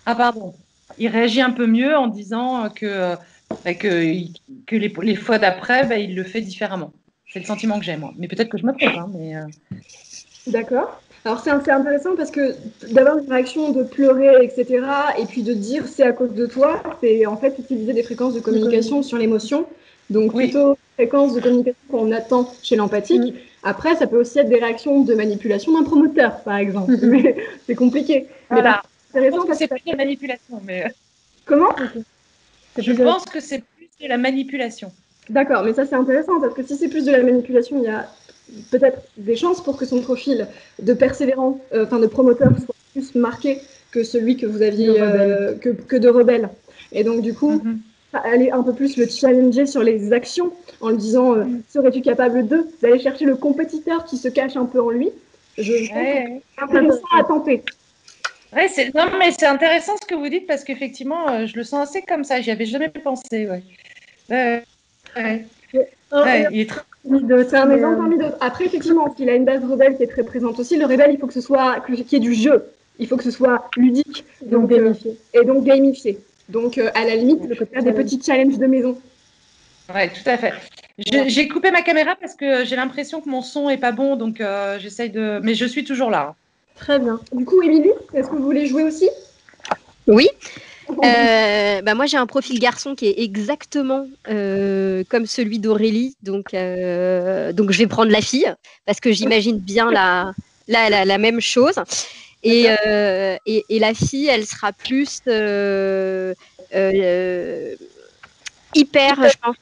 Speaker 3: Ah, pardon. Il réagit un peu mieux en disant que les fois d'après, il le fait différemment. C'est le sentiment que j'ai, moi. Mais peut-être que je me trompe. Hein,
Speaker 4: D'accord. Alors c'est intéressant parce que d'avoir une réaction de pleurer, etc., et puis de dire c'est à cause de toi, c'est en fait utiliser des fréquences de communication sur l'émotion. Donc
Speaker 3: Oui.
Speaker 4: plutôt fréquences de communication qu'on attend chez l'empathique. Après, ça peut aussi être des réactions de manipulation d'un promoteur, par exemple. Mais c'est compliqué.
Speaker 3: Voilà.
Speaker 4: Mais
Speaker 3: Je pense que c'est plus de la manipulation.
Speaker 4: Comment?
Speaker 3: Je pense que c'est plus de la manipulation.
Speaker 4: D'accord, mais ça c'est intéressant parce que si c'est plus de la manipulation, il y a peut-être des chances pour que son profil de persévérant, de promoteur soit plus marqué que celui que vous aviez, que de rebelle. Et donc du coup, aller un peu plus le challenger sur les actions en lui disant serais-tu capable d'aller chercher le compétiteur qui se cache un peu en lui. Je pense que c'est intéressant à tenter.
Speaker 3: Ouais, non, mais c'est intéressant ce que vous dites parce qu'effectivement, je le sens assez comme ça. J'y avais jamais pensé. Ouais.
Speaker 4: C'est un exemple parmi d'autres. Après, effectivement, s'il a une base rebelle qui est très présente aussi, le rebelle, il faut que ce soit qu'il y ait du jeu. Il faut que ce soit ludique. Donc gamifié. Et donc gamifié. Donc, à la limite, faire des petits challenges de maison.
Speaker 3: Oui, tout à fait. J'ai coupé ma caméra parce que j'ai l'impression que mon son n'est pas bon, donc j'essaye de... Mais je suis toujours là.
Speaker 4: Très bien. Du coup, Émilie, est-ce que vous voulez jouer aussi?
Speaker 5: Oui. Moi, j'ai un profil garçon qui est exactement comme celui d'Aurélie, donc je vais prendre la fille parce que j'imagine bien la même chose. Et la fille, elle sera plus hyper, je pense,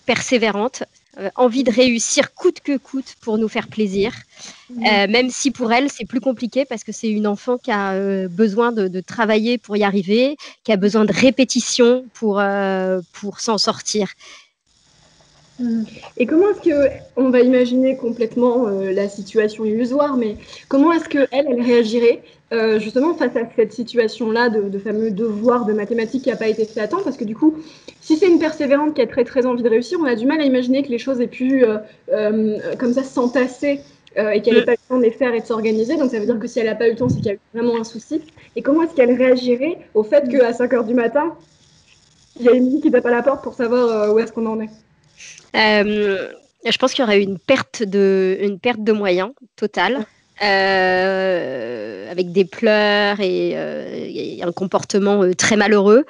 Speaker 5: persévérante, envie de réussir coûte que coûte pour nous faire plaisir. Même si pour elle, c'est plus compliqué parce que c'est une enfant qui a besoin de travailler pour y arriver, qui a besoin de répétition pour s'en sortir.
Speaker 4: Et comment est-ce qu'on va imaginer complètement la situation illusoire, mais comment est-ce qu'elle réagirait justement face à cette situation-là de fameux devoir de mathématiques qui n'a pas été fait à temps? Parce que du coup, si c'est une persévérante qui a très très envie de réussir, on a du mal à imaginer que les choses aient pu comme ça s'entasser et qu'elle n'ait pas eu le temps de les faire et de s'organiser. Donc ça veut dire que si elle n'a pas eu le temps, c'est qu'il y a eu vraiment un souci. Et comment est-ce qu'elle réagirait au fait qu'à 5h du matin, il y a Émilie qui tape à la porte pour savoir où est-ce qu'on en est?
Speaker 5: Je pense qu'il y aurait eu une perte de moyens totale, avec des pleurs et un comportement très malheureux.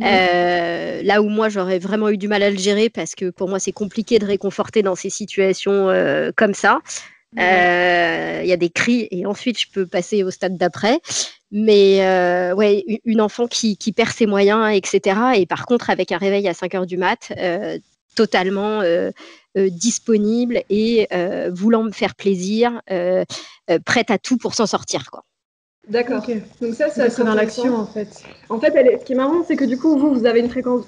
Speaker 5: Là où moi, j'aurais vraiment eu du mal à le gérer parce que pour moi, c'est compliqué de réconforter dans ces situations comme ça. Il y a des cris et ensuite, je peux passer au stade d'après. Mais une enfant qui perd ses moyens, etc. Et par contre, avec un réveil à 5h du mat', totalement disponible et voulant me faire plaisir, prête à tout pour s'en sortir, quoi.
Speaker 4: D'accord.
Speaker 2: Okay.
Speaker 4: Donc ça
Speaker 2: c'est dans l'action en fait.
Speaker 4: En fait, ce qui est marrant, c'est que du coup, vous avez une fréquence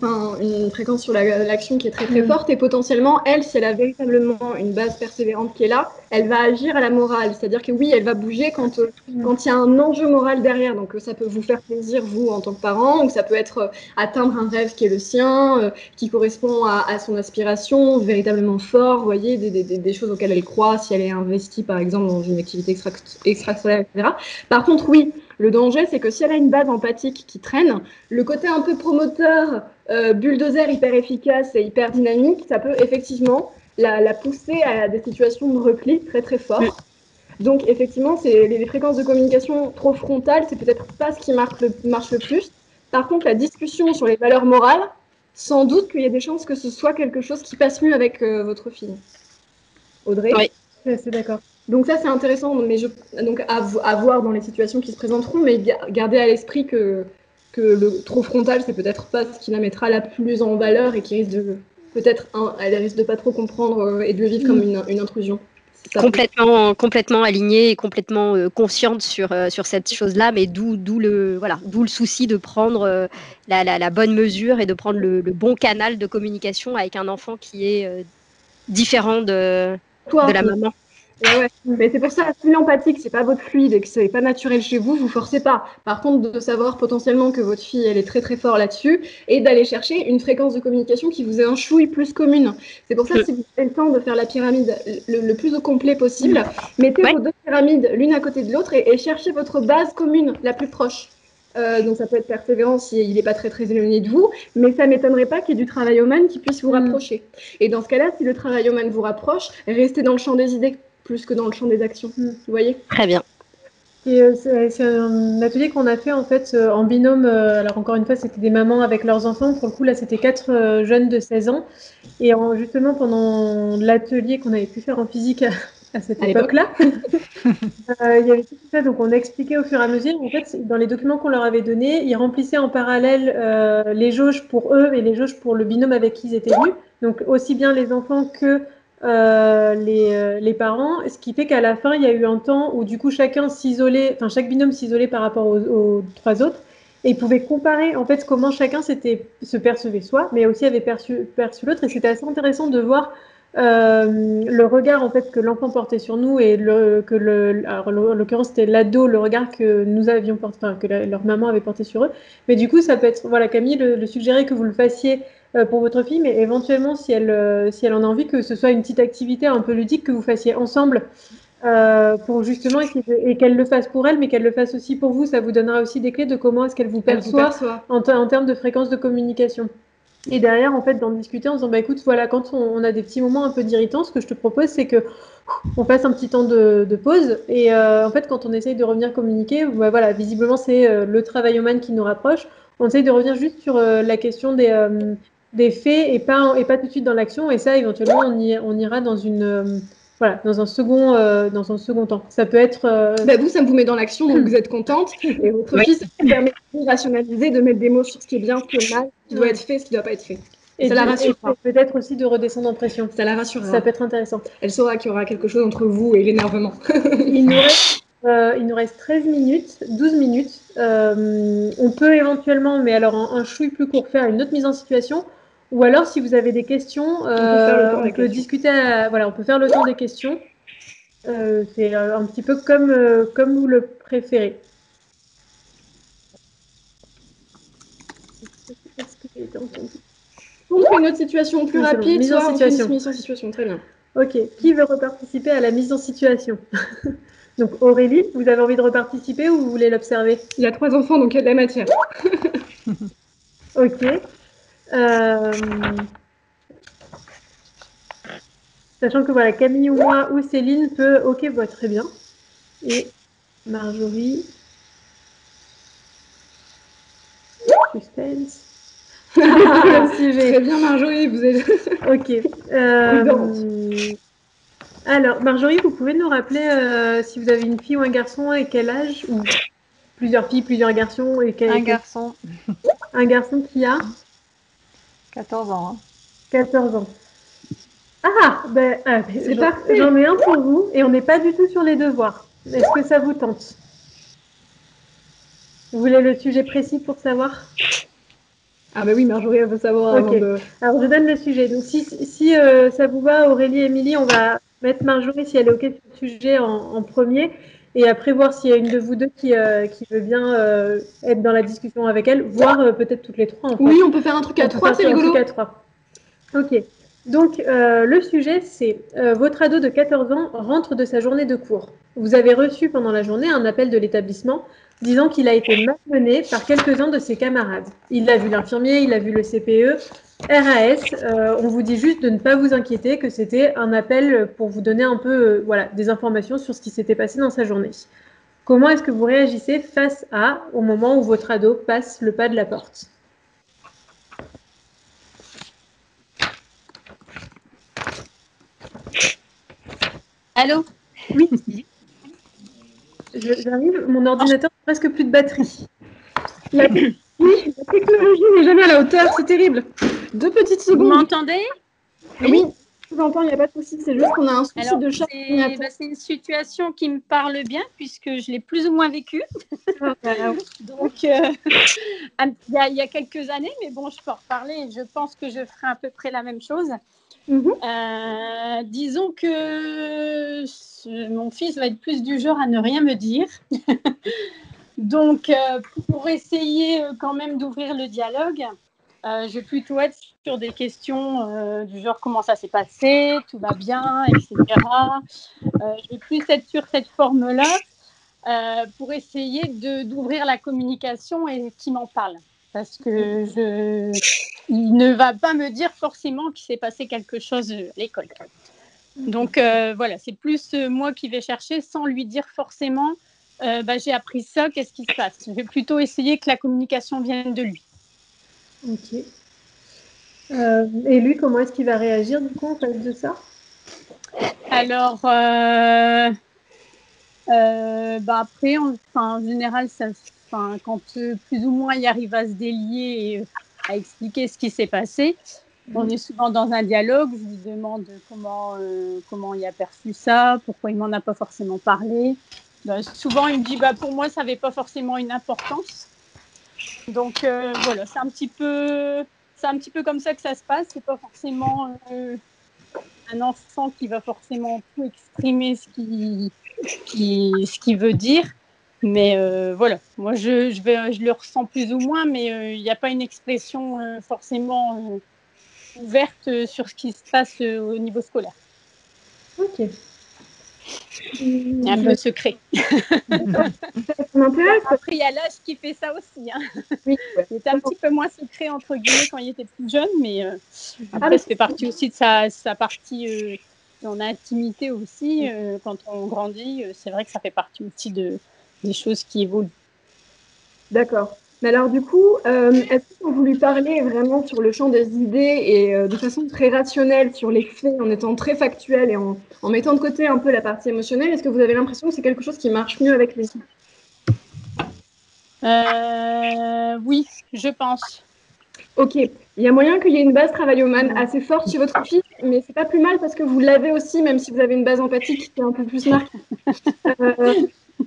Speaker 4: sur l'action qui est très très forte et potentiellement, elle, si elle a véritablement une base persévérante qui est là, elle va agir à la morale. C'est-à-dire que oui, elle va bouger quand il y a un enjeu moral derrière. Donc ça peut vous faire plaisir, vous, en tant que parent, ou ça peut être atteindre un rêve qui est le sien, qui correspond à son aspiration, véritablement fort, vous voyez, des choses auxquelles elle croit, si elle est investie, par exemple, dans une activité extrascolaire, etc. Par contre, oui, le danger, c'est que si elle a une base empathique qui traîne, le côté un peu promoteur, bulldozer hyper efficace et hyper dynamique, ça peut effectivement la pousser à des situations de repli très très fort. Donc effectivement, les fréquences de communication trop frontales, c'est peut-être pas ce qui marche le plus. Par contre, la discussion sur les valeurs morales, sans doute qu'il y a des chances que ce soit quelque chose qui passe mieux avec votre fille. Audrey?
Speaker 5: Oui.
Speaker 2: C'est d'accord.
Speaker 4: Donc ça, c'est intéressant, mais donc à voir dans les situations qui se présenteront, mais gardez à l'esprit que le trop frontal, c'est peut-être pas ce qui la mettra la plus en valeur et qui risque de elle risque de pas trop comprendre et de le vivre comme une intrusion.
Speaker 5: Complètement alignée et complètement consciente sur cette chose-là, mais d'où le souci de prendre la bonne mesure et de prendre le bon canal de communication avec un enfant qui est différent de la maman.
Speaker 4: Ouais. Mais c'est pour ça, si l'empathique, c'est pas votre fluide et que c'est pas naturel chez vous, vous forcez pas. Par contre, de savoir potentiellement que votre fille, elle est très très fort là-dessus et d'aller chercher une fréquence de communication qui vous est un chouille plus commune. C'est pour ça que si vous avez le temps de faire la pyramide le plus au complet possible, mettez vos deux pyramides l'une à côté de l'autre et cherchez votre base commune la plus proche. Donc ça peut être persévérant s'il n'est pas très très éloigné de vous, mais ça ne m'étonnerait pas qu'il y ait du travail humain qui puisse vous rapprocher. Et dans ce cas-là, si le travail humain vous rapproche, restez dans le champ des idées plus que dans le champ des actions. Vous voyez ?
Speaker 5: Très bien.
Speaker 2: Et c'est un atelier qu'on a fait en fait en binôme. Alors encore une fois, c'était des mamans avec leurs enfants. Pour le coup, là, c'était 4 jeunes de 16 ans. Et justement, pendant l'atelier qu'on avait pu faire en physique à cette époque-là, il y avait tout ça. Donc, on expliquait au fur et à mesure. En fait, dans les documents qu'on leur avait donnés, ils remplissaient en parallèle les jauges pour eux et les jauges pour le binôme avec qui ils étaient venus. Donc, aussi bien les enfants que les parents, ce qui fait qu'à la fin, il y a eu un temps où du coup chacun s'isolait, enfin chaque binôme s'isolait par rapport aux 3 autres, et ils pouvaient comparer en fait comment chacun se percevait soi, mais aussi avait perçu l'autre, et c'était assez intéressant de voir le regard en fait que l'enfant portait sur nous et alors, en l'occurrence c'était l'ado, le regard que nous avions porté, enfin, que leur maman avait porté sur eux. Mais du coup, ça peut être, voilà, Camille le suggérait que vous le fassiez pour votre fille, mais éventuellement, si elle en a envie, que ce soit une petite activité un peu ludique que vous fassiez ensemble pour justement et qu'elle le fasse pour elle, mais qu'elle le fasse aussi pour vous. Ça vous donnera aussi des clés de comment est-ce qu'elle vous perçoit en termes de fréquence de communication. Et derrière, en fait, d'en discuter en disant, bah écoute, voilà, quand on a des petits moments un peu d'irritant, ce que je te propose, c'est que on fasse un petit temps de pause. Et en fait, quand on essaye de revenir communiquer, bah, voilà, visiblement, c'est le travail humain qui nous rapproche. On essaye de revenir juste sur la question des faits et pas tout de suite dans l'action. Et ça, éventuellement, on ira dans voilà, dans un second temps. Ça peut être.
Speaker 4: Vous, ça vous met dans l'action, donc vous êtes contente. Et votre fille, ça vous permet de rationaliser, de mettre des mots sur ce qui est bien, ce qui est mal, ce qui doit être fait, ce qui ne doit pas être fait.
Speaker 2: Et ça la rassurera. Peut-être aussi de redescendre en pression.
Speaker 4: Ça la rassurera.
Speaker 2: Ça peut être intéressant.
Speaker 4: Elle saura qu'il y aura quelque chose entre vous et l'énervement.
Speaker 2: Il nous reste 13 minutes, 12 minutes. On peut éventuellement, mais alors un chouille plus court, faire une autre mise en situation. Ou alors, si vous avez des questions, on peut discuter. Voilà, on peut faire le temps des questions. C'est un petit peu comme vous le préférez. Est-ce que j'ai été entendue ?
Speaker 4: On fait une autre situation plus rapide,
Speaker 2: mise en situation.
Speaker 4: Mise en situation, très bien.
Speaker 2: Ok, qui veut reparticiper à la mise en situation ? Donc Aurélie, vous avez envie de reparticiper ou vous voulez l'observer ?
Speaker 4: Il y a 3 enfants, donc il y a de la matière.
Speaker 2: Ok. Sachant que voilà, Camille ou moi ou Céline peut... Ok, bah, très bien. Et Marjorie... Suspense.
Speaker 4: Très bien, Marjorie, vous êtes...
Speaker 2: Ok. Alors, Marjorie, vous pouvez nous rappeler si vous avez une fille ou un garçon et quel âge, ou plusieurs filles, plusieurs garçons et
Speaker 1: Un garçon.
Speaker 2: Un garçon qui a
Speaker 1: 14 ans.
Speaker 2: 14 ans. Ah,
Speaker 4: c'est parfait.
Speaker 2: J'en ai un pour vous et on n'est pas du tout sur les devoirs. Est-ce que ça vous tente ? Vous voulez le sujet précis pour savoir ?
Speaker 4: Ah bah oui, Marjorie, elle veut savoir avant de...
Speaker 2: Alors, je donne le sujet. Donc, si ça vous va, Aurélie et Émilie, on va mettre Marjorie, si elle est OK sur le sujet, en premier. Et après, voir s'il y a une de vous deux qui veut bien être dans la discussion avec elle, voire peut-être toutes les 3. En fait.
Speaker 4: Oui, on peut faire un truc à 3, c'est rigolo.
Speaker 2: Un truc à 3. OK. Donc, le sujet, c'est votre ado de 14 ans rentre de sa journée de cours. Vous avez reçu pendant la journée un appel de l'établissement disant qu'il a été malmené par quelques-uns de ses camarades. Il a vu l'infirmier, il a vu le CPE, RAS. On vous dit juste de ne pas vous inquiéter, que c'était un appel pour vous donner un peu des informations sur ce qui s'était passé dans sa journée. Comment est-ce que vous réagissez face au moment où votre ado passe le pas de la porte ?
Speaker 5: Allô ?
Speaker 2: Oui. J'arrive, mon ordinateur n'a presque plus de batterie.
Speaker 4: La technologie n'est jamais à la hauteur, c'est terrible. 2 petites secondes.
Speaker 5: Vous m'entendez ?
Speaker 4: Oui, je vous entends, il n'y a pas de souci, c'est juste qu'on a un souci de chat.
Speaker 5: C'est une situation qui me parle bien puisque je l'ai plus ou moins vécue. Donc, il y a quelques années, mais bon, je peux en reparler. Je pense que je ferai à peu près la même chose. Disons que mon fils va être plus du genre à ne rien me dire. Donc, pour essayer quand même d'ouvrir le dialogue, je vais plutôt être sur des questions du genre comment ça s'est passé, tout va bien, etc. Je vais plus être sur cette forme-là.
Speaker 6: pour essayer d'ouvrir la communication et qu'il m'en parle. Parce que il ne va pas me dire forcément qu'il s'est passé quelque chose à l'école. Donc voilà, c'est plus moi qui vais chercher sans lui dire forcément j'ai appris ça, qu'est-ce qui se passe. Je vais plutôt essayer que la communication vienne de lui.
Speaker 2: Ok. Et lui, comment est-ce qu'il va réagir du coup en face de ça?
Speaker 6: Alors, après, en général, quand plus ou moins il arrive à se délier et à expliquer ce qui s'est passé, on est souvent dans un dialogue. Je lui demande comment il a perçu ça, pourquoi il m'en a pas forcément parlé. Souvent, il me dit pour moi, ça n'avait pas forcément une importance. Donc voilà, c'est un petit peu comme ça que ça se passe. C'est pas forcément un enfant qui va forcément tout exprimer ce qu'il veut dire. Mais voilà, moi je le ressens plus ou moins, mais il n'y a pas une expression forcément ouverte sur ce qui se passe au niveau scolaire.
Speaker 2: Ok.
Speaker 6: Il y a un peu secret. Après, il y a l'âge qui fait ça aussi. Hein.
Speaker 4: Oui, ouais.
Speaker 6: Il était un petit peu moins secret, entre guillemets, quand il était plus jeune, mais après, ça fait partie aussi de sa partie en intimité aussi. Quand on grandit, c'est vrai que ça fait partie aussi des choses qui évoluent.
Speaker 4: D'accord. Mais alors du coup, est-ce que quand vous lui parlez vraiment sur le champ des idées et de façon très rationnelle sur les faits, en étant très factuel et en mettant de côté un peu la partie émotionnelle, est-ce que vous avez l'impression que c'est quelque chose qui marche mieux avec lui?
Speaker 6: Oui, je pense.
Speaker 4: Ok, il y a moyen qu'il y ait une base travaillomane assez forte chez votre fille, mais c'est pas plus mal parce que vous l'avez aussi, même si vous avez une base empathique qui est un peu plus marquée.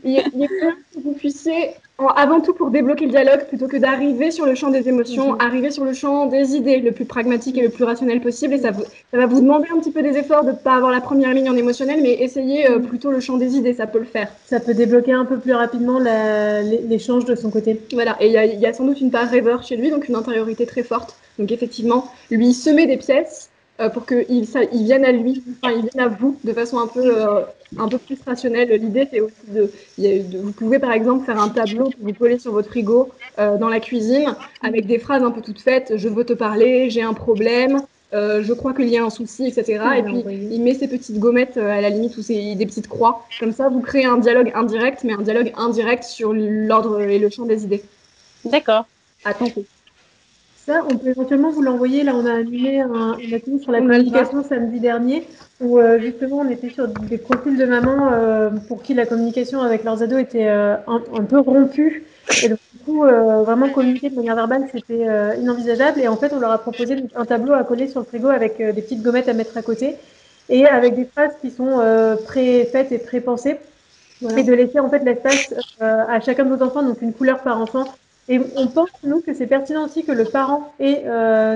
Speaker 4: Il y a moyen que vous puissiez, avant tout pour débloquer le dialogue, plutôt que d'arriver sur le champ des émotions, arriver sur le champ des idées, le plus pragmatique et le plus rationnel possible. Et ça va vous demander un petit peu des efforts de ne pas avoir la première ligne en émotionnel, mais essayez plutôt le champ des idées, ça peut le faire.
Speaker 2: Ça peut débloquer un peu plus rapidement l'échange de son côté.
Speaker 4: Voilà, et il y a sans doute une part rêveur chez lui, donc une intériorité très forte. Donc effectivement, lui semer des pièces pour qu'il vienne à lui, enfin il vienne à vous de façon un peu plus rationnelle. L'idée, c'est aussi vous pouvez par exemple faire un tableau que vous collez sur votre frigo dans la cuisine avec des phrases un peu toutes faites. Je veux te parler, j'ai un problème, je crois qu'il y a un souci, etc. Et puis il met ses petites gommettes à la limite ou des petites croix. Comme ça, vous créez un dialogue indirect, mais un dialogue indirect sur l'ordre et le champ des idées.
Speaker 6: D'accord.
Speaker 4: À tenter.
Speaker 2: Ça, on peut éventuellement vous l'envoyer. Là, on a animé un atelier sur la communication samedi dernier, où justement, on était sur des profils de mamans pour qui la communication avec leurs ados était un peu rompue. Et donc, du coup, vraiment communiquer de manière verbale, c'était inenvisageable. Et en fait, on leur a proposé un tableau à coller sur le frigo avec des petites gommettes à mettre à côté et avec des phrases qui sont pré-faites et pré-pensées. Voilà. Et de laisser en fait l'espace à chacun de nos enfants, donc une couleur par enfant. Et on pense, nous, que c'est pertinent aussi que le parent ait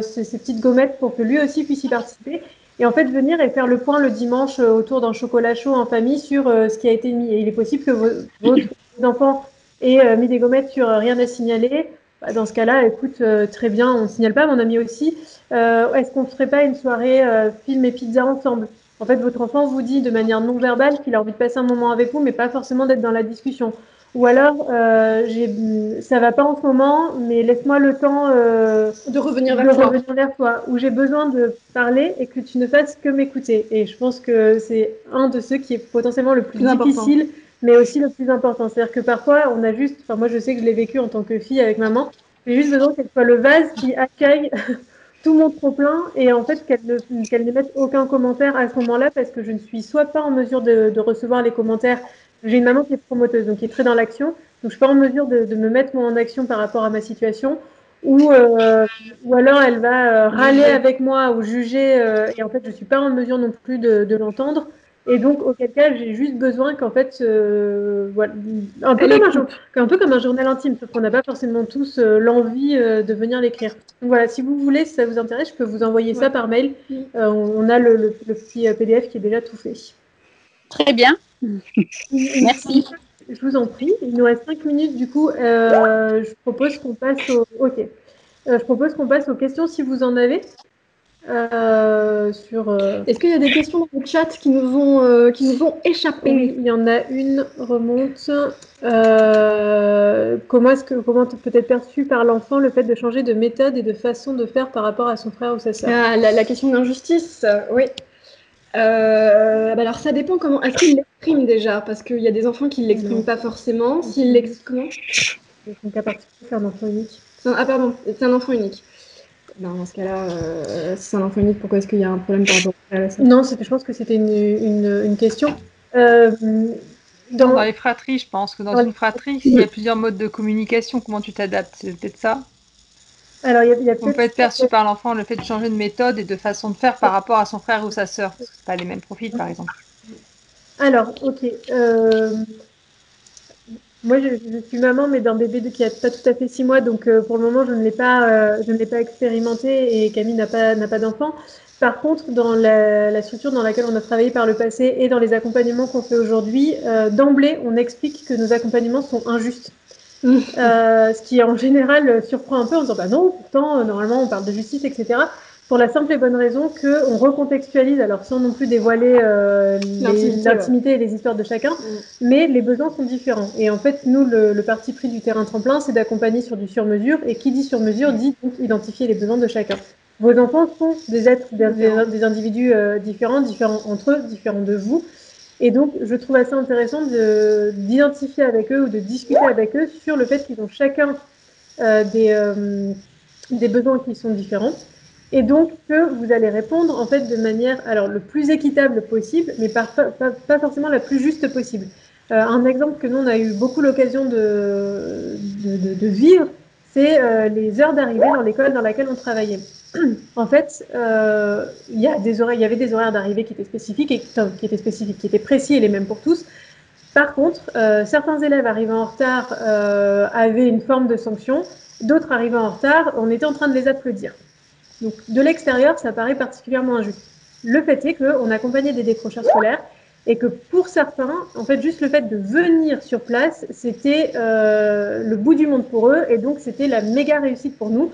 Speaker 2: ces petites gommettes pour que lui aussi puisse y participer. Et en fait, venir et faire le point le dimanche autour d'un chocolat chaud en famille sur ce qui a été mis. Et il est possible que vos enfants aient mis des gommettes sur rien à signaler. Bah, dans ce cas-là, écoute, très bien, on ne signale pas. Mon ami aussi, est-ce qu'on ne ferait pas une soirée film et pizza ensemble? En fait, votre enfant vous dit de manière non verbale qu'il a envie de passer un moment avec vous, mais pas forcément d'être dans la discussion. Ou alors, ça va pas en ce moment, mais laisse-moi le temps
Speaker 4: de revenir vers
Speaker 2: toi. Ou j'ai besoin de parler et que tu ne fasses que m'écouter. Et je pense que c'est un de ceux qui est potentiellement le plus difficile, mais aussi le plus important. C'est-à-dire que parfois, on a juste, enfin moi je sais que je l'ai vécu en tant que fille avec maman, j'ai juste besoin qu'elle soit le vase qui accueille tout mon trop-plein et en fait qu'elle n'émette aucun commentaire à ce moment-là parce que je ne suis soit pas en mesure de recevoir les commentaires. J'ai une maman qui est promoteuse, donc qui est très dans l'action, donc je ne suis pas en mesure de me mettre moi en action par rapport à ma situation, ou alors elle va râler avec moi ou juger et en fait je ne suis pas en mesure non plus de l'entendre. Et donc, auquel cas, j'ai juste besoin qu'en fait, voilà, un peu comme un journal intime, sauf qu'on n'a pas forcément tous l'envie de venir l'écrire. Donc voilà, si vous voulez, si ça vous intéresse, je peux vous envoyer ça par mail. On a le petit PDF qui est déjà tout fait.
Speaker 6: Très bien. Merci.
Speaker 2: Je vous en prie. Il nous reste 5 minutes, du coup. Je propose qu'on passe je propose qu'on passe aux questions si vous en avez.
Speaker 4: Est-ce qu'il y a des questions dans le chat qui nous ont échappé?
Speaker 2: Oui, il y en a une remonte. Comment peut être perçu par l'enfant le fait de changer de méthode et de façon de faire par rapport à son frère ou sa sœur?
Speaker 4: La question d'injustice, oui. Alors ça dépend comment. Est-ce qu'il l'exprime déjà? Parce qu'il y a des enfants qui ne l'expriment pas forcément. S'il l'exprime.
Speaker 2: Son cas particulier, c'est un enfant unique.
Speaker 4: Ah pardon, c'est un enfant unique. Non, dans ce cas-là, si c'est un enfant unique, pourquoi est-ce qu'il y a un problème par rapport à ça?
Speaker 2: Non, je pense que c'était une question.
Speaker 1: Dans les fratries, je pense que dans une fratrie, s'il y a plusieurs modes de communication, comment tu t'adaptes? C'est peut-être ça?
Speaker 2: Alors,
Speaker 1: on peut être perçu par l'enfant le fait de changer de méthode et de façon de faire par rapport à son frère ou sa sœur, parce que c'est pas les mêmes profils, par exemple.
Speaker 2: Alors, ok. Moi, je suis maman, mais d'un bébé qui a pas tout à fait 6 mois, donc pour le moment, je ne l'ai pas expérimenté et Camille n'a pas d'enfant. Par contre, dans la structure dans laquelle on a travaillé par le passé et dans les accompagnements qu'on fait aujourd'hui, d'emblée, on explique que nos accompagnements sont injustes. Ce qui en général surprend un peu en disant bah non, pourtant normalement on parle de justice, etc. Pour la simple et bonne raison qu'on recontextualise, alors sans non plus dévoiler l'intimité et les histoires de chacun, mais les besoins sont différents. Et en fait, nous, le parti pris du terrain tremplin, c'est d'accompagner sur du sur-mesure, et qui dit sur-mesure dit donc identifier les besoins de chacun. Vos enfants sont des êtres, des individus différents entre eux, différents de vous. Et donc, je trouve assez intéressant d'identifier avec eux ou de discuter avec eux sur le fait qu'ils ont chacun des besoins qui sont différents. Et donc, que vous allez répondre en fait de manière le plus équitable possible, mais pas forcément la plus juste possible. Un exemple que nous, on a eu beaucoup l'occasion de vivre, c'est les heures d'arrivée dans l'école dans laquelle on travaillait. En fait, il y avait des horaires d'arrivée qui étaient spécifiques, qui étaient précis et les mêmes pour tous. Par contre, certains élèves arrivant en retard avaient une forme de sanction, d'autres arrivant en retard, on était en train de les applaudir. Donc, de l'extérieur, ça paraît particulièrement injuste. Le fait est qu'on accompagnait des décrocheurs scolaires et que pour certains, en fait, juste le fait de venir sur place, c'était le bout du monde pour eux et donc c'était la méga réussite pour nous.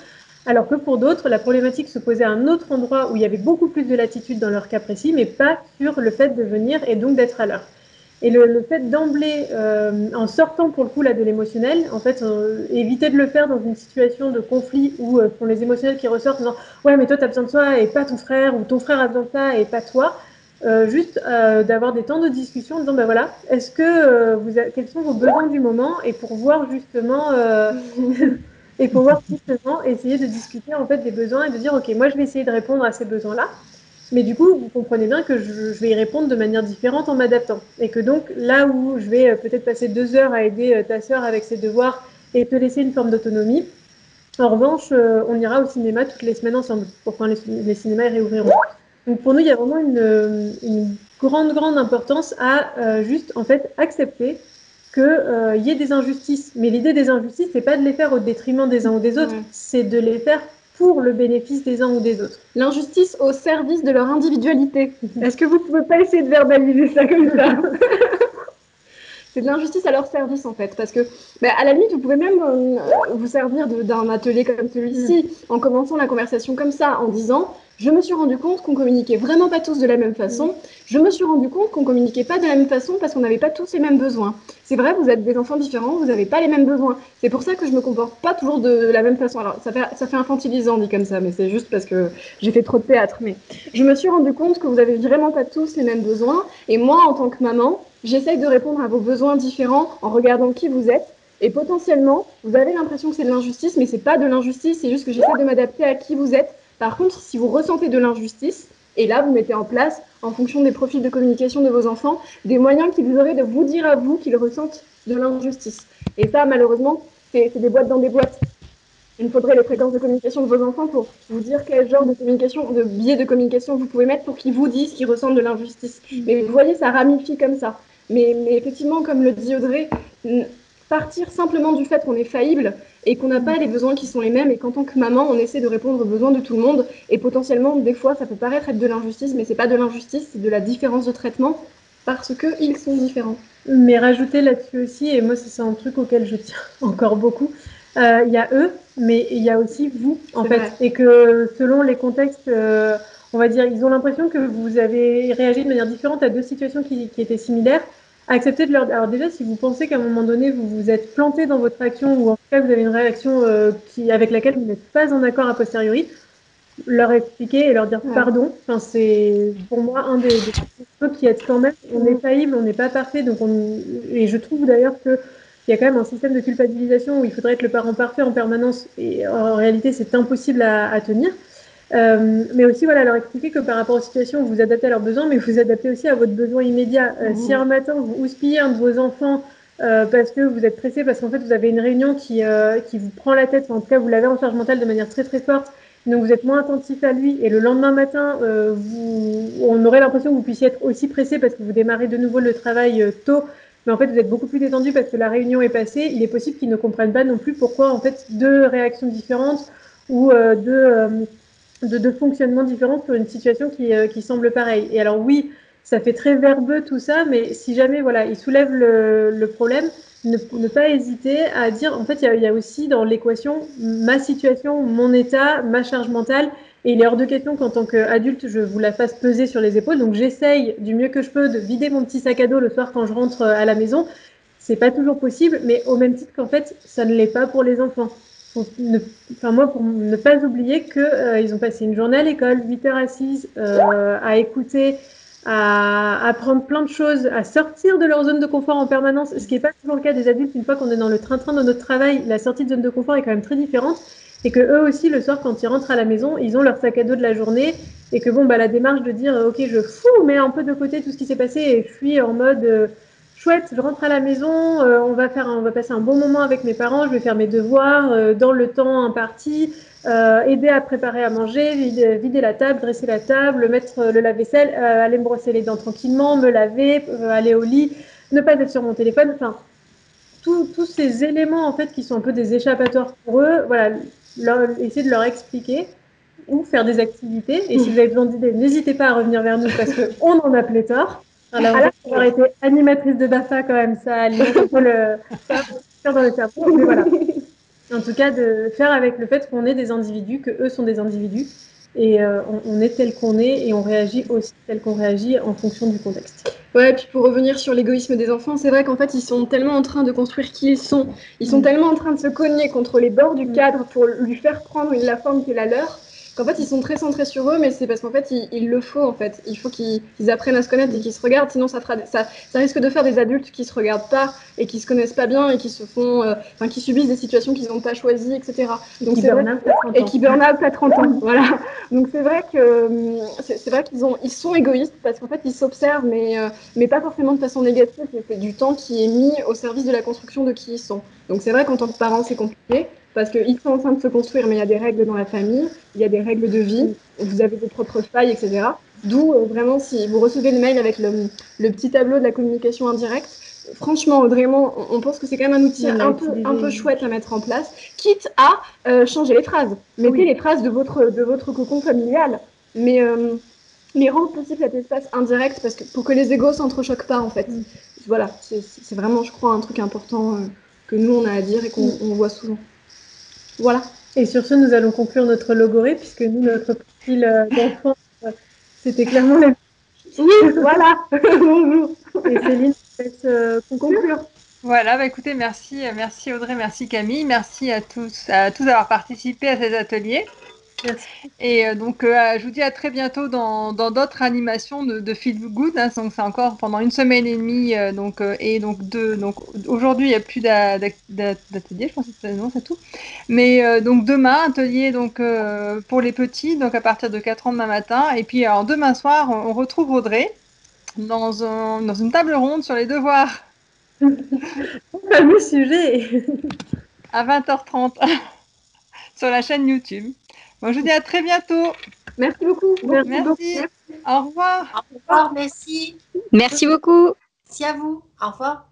Speaker 2: Alors que pour d'autres, la problématique se posait à un autre endroit où il y avait beaucoup plus de latitude dans leur cas précis, mais pas sur le fait de venir et donc d'être à l'heure. Et le fait d'emblée, en sortant pour le coup là de l'émotionnel, en fait, éviter de le faire dans une situation de conflit où ce sont les émotionnels qui ressortent en disant ouais mais toi t'as besoin de ça et pas ton frère, ou ton frère a besoin de ça et pas toi. Juste d'avoir des temps de discussion en disant ben voilà, est-ce que quels sont vos besoins du moment et pour voir justement essayer de discuter en fait des besoins et de dire ok moi je vais essayer de répondre à ces besoins-là. Mais du coup, vous comprenez bien que je vais y répondre de manière différente en m'adaptant. Et que donc, là où je vais peut-être passer 2 heures à aider ta sœur avec ses devoirs et te laisser une forme d'autonomie, en revanche, on ira au cinéma toutes les semaines ensemble, pour quand les cinémas réouvriront. Donc pour nous, il y a vraiment une grande importance à juste en fait accepter qu'il y ait des injustices. Mais l'idée des injustices, c'est pas de les faire au détriment des uns ou des autres, c'est de les faire pour le bénéfice des uns ou des autres.
Speaker 4: L'injustice au service de leur individualité. Est-ce que vous pouvez pas essayer de verbaliser ça comme ça? C'est de l'injustice à leur service en fait, parce que à la limite vous pouvez même vous servir d'un atelier comme celui-ci en commençant la conversation comme ça, en disant je me suis rendu compte qu'on communiquait vraiment pas tous de la même façon, je me suis rendu compte qu'on communiquait pas de la même façon parce qu'on n'avait pas tous les mêmes besoins. C'est vrai, vous êtes des enfants différents, vous n'avez pas les mêmes besoins. C'est pour ça que je me comporte pas toujours de la même façon. Alors ça fait infantilisant dit comme ça, mais c'est juste parce que j'ai fait trop de théâtre. Mais je me suis rendu compte que vous avez vraiment pas tous les mêmes besoins, et moi en tant que maman, j'essaye de répondre à vos besoins différents en regardant qui vous êtes. Et potentiellement, vous avez l'impression que c'est de l'injustice, mais c'est pas de l'injustice, c'est juste que j'essaie de m'adapter à qui vous êtes. Par contre, si vous ressentez de l'injustice, et là, vous mettez en place, en fonction des profils de communication de vos enfants, des moyens qu'ils auraient de vous dire à vous qu'ils ressentent de l'injustice. Et ça, malheureusement, c'est des boîtes dans des boîtes. Il me faudrait les fréquences de communication de vos enfants pour vous dire quel genre de communication, de biais de communication vous pouvez mettre pour qu'ils vous disent qu'ils ressentent de l'injustice. Mais vous voyez, ça ramifie comme ça. Mais effectivement, comme le dit Audrey, partir simplement du fait qu'on est faillible et qu'on n'a pas les besoins qui sont les mêmes, et qu'en tant que maman, on essaie de répondre aux besoins de tout le monde, et potentiellement, des fois, ça peut paraître être de l'injustice, mais c'est pas de l'injustice, c'est de la différence de traitement, parce qu'ils sont différents.
Speaker 2: Mais rajouter là-dessus aussi, et moi c'est un truc auquel je tiens encore beaucoup, il y a eux mais il y a aussi vous, en fait.
Speaker 4: Vrai.
Speaker 2: Et que selon les contextes, on va dire, ils ont l'impression que vous avez réagi de manière différente à deux situations qui étaient similaires. Accepter de leur... Alors déjà, si vous pensez qu'à un moment donné, vous vous êtes planté dans votre action, ou en tout cas, vous avez une réaction avec laquelle vous n'êtes pas en accord a posteriori, leur expliquer et leur dire pardon. Enfin, c'est pour moi un des trucs qui est quand même, on est faillible, on n'est pas parfait, donc et je trouve d'ailleurs que il y a quand même un système de culpabilisation où il faudrait être le parent parfait en permanence et en réalité c'est impossible à tenir. Mais aussi voilà, leur expliquer que par rapport aux situations, vous vous adaptez à leurs besoins, mais vous vous adaptez aussi à votre besoin immédiat. Si un matin vous houspillez un de vos enfants parce que vous êtes pressé, parce qu'en fait vous avez une réunion qui vous prend la tête, en tout cas vous l'avez en charge mentale de manière très très forte, donc vous êtes moins attentif à lui, et le lendemain matin, on aurait l'impression que vous puissiez être aussi pressé parce que vous démarrez de nouveau le travail tôt, mais en fait vous êtes beaucoup plus détendu parce que la réunion est passée. Il est possible qu'ils ne comprennent pas non plus pourquoi en fait deux réactions différentes ou deux fonctionnements différents sur une situation qui semble pareille. Et alors oui, ça fait très verbeux tout ça, mais si jamais voilà, il soulève le problème, ne pas hésiter à dire, en fait, il y a aussi dans l'équation ma situation, mon état, ma charge mentale, et il est hors de question qu'en tant qu'adulte, je vous la fasse peser sur les épaules. Donc j'essaye du mieux que je peux de vider mon petit sac à dos le soir quand je rentre à la maison. C'est pas toujours possible, mais au même titre qu'en fait, ça ne l'est pas pour les enfants. Moi, pour ne pas oublier qu'ils ont passé une journée à l'école, 8 heures assises, à écouter, à apprendre plein de choses, à sortir de leur zone de confort en permanence, ce qui n'est pas toujours le cas des adultes. Une fois qu'on est dans le train-train de notre travail, la sortie de zone de confort est quand même très différente. Et que eux aussi, le soir, quand ils rentrent à la maison, ils ont leur sac à dos de la journée. Et que bon, la démarche de dire, ok, je mets un peu de côté tout ce qui s'est passé et je suis en mode... chouette, je rentre à la maison, on va passer un bon moment avec mes parents, je vais faire mes devoirs dans le temps imparti, aider à préparer à manger, vider la table, dresser la table, mettre le lave-vaisselle, aller me brosser les dents tranquillement, me laver, aller au lit, ne pas être sur mon téléphone, enfin tous ces éléments en fait qui sont un peu des échappatoires pour eux, voilà, essayer de leur expliquer ou faire des activités. Et si vous avez besoin d'idées, n'hésitez pas à revenir vers nous parce qu'on en a pléthore. Alors, avoir été animatrice de BAFA, quand même, ça alimente un peu le faire dans le cerveau. Mais voilà. En tout cas, de faire avec le fait qu'on est des individus, que eux sont des individus. Et on est tel qu'on est et on réagit aussi tel qu'on réagit en fonction du contexte.
Speaker 4: Ouais, et puis pour revenir sur l'égoïsme des enfants, c'est vrai qu'en fait, ils sont tellement en train de construire qui ils sont. Ils sont tellement en train de se cogner contre les bords du cadre pour lui faire prendre la forme qui est la leur, qu'en fait, ils sont très centrés sur eux, mais c'est parce qu'en fait, il le faut, en fait. Il faut qu'ils apprennent à se connaître et qu'ils se regardent, sinon ça risque de faire des adultes qui se regardent pas et qui se connaissent pas bien et qui se font, qui subissent des situations qu'ils n'ont pas choisies, etc. Donc c'est vrai, et qui burn out à 30 ans, voilà. Donc c'est vrai qu'ils sont égoïstes parce qu'en fait, ils s'observent, mais pas forcément de façon négative, c'est du temps qui est mis au service de la construction de qui ils sont. Donc c'est vrai qu'en tant que parent, c'est compliqué, parce qu'ils sont en train de se construire, mais il y a des règles dans la famille, il y a des règles de vie, vous avez vos propres failles, etc. D'où, vraiment, si vous recevez le mail avec le petit tableau de la communication indirecte, franchement, vraiment, on pense que c'est quand même un outil un peu chouette à mettre en place, quitte à changer les phrases. Mettez les phrases de votre cocon familial, mais rendre possible cet espace indirect pour que les égos s'entrechoquent pas, en fait. Voilà, c'est vraiment, je crois, un truc important que nous, on a à dire et qu'on voit souvent. Voilà.
Speaker 2: Et sur ce, nous allons conclure notre logorée, puisque nous, notre profil d'enfant, c'était clairement les...
Speaker 4: Oui, voilà. Bonjour.
Speaker 2: Et Céline, peut-être conclure.
Speaker 1: Voilà, écoutez, merci Audrey, merci Camille, merci à tous d'avoir participé à ces ateliers.
Speaker 2: Merci.
Speaker 1: Et donc, je vous dis à très bientôt dans d'autres animations de Feel Good. Hein, donc, c'est encore pendant 1 semaine et demie. Donc aujourd'hui, il n'y a plus d'atelier, je pense que c'est tout. Mais donc, demain, atelier pour les petits, donc à partir de 4 ans demain matin. Et puis, alors, demain soir, on retrouve Audrey dans une table ronde sur les devoirs.
Speaker 2: Fameux sujet.
Speaker 1: À 20h30 sur la chaîne YouTube. Bon, je vous dis à très bientôt.
Speaker 4: Merci beaucoup.
Speaker 1: Merci. Au revoir.
Speaker 7: Au revoir, merci.
Speaker 5: Merci beaucoup.
Speaker 7: Merci à vous. Au revoir.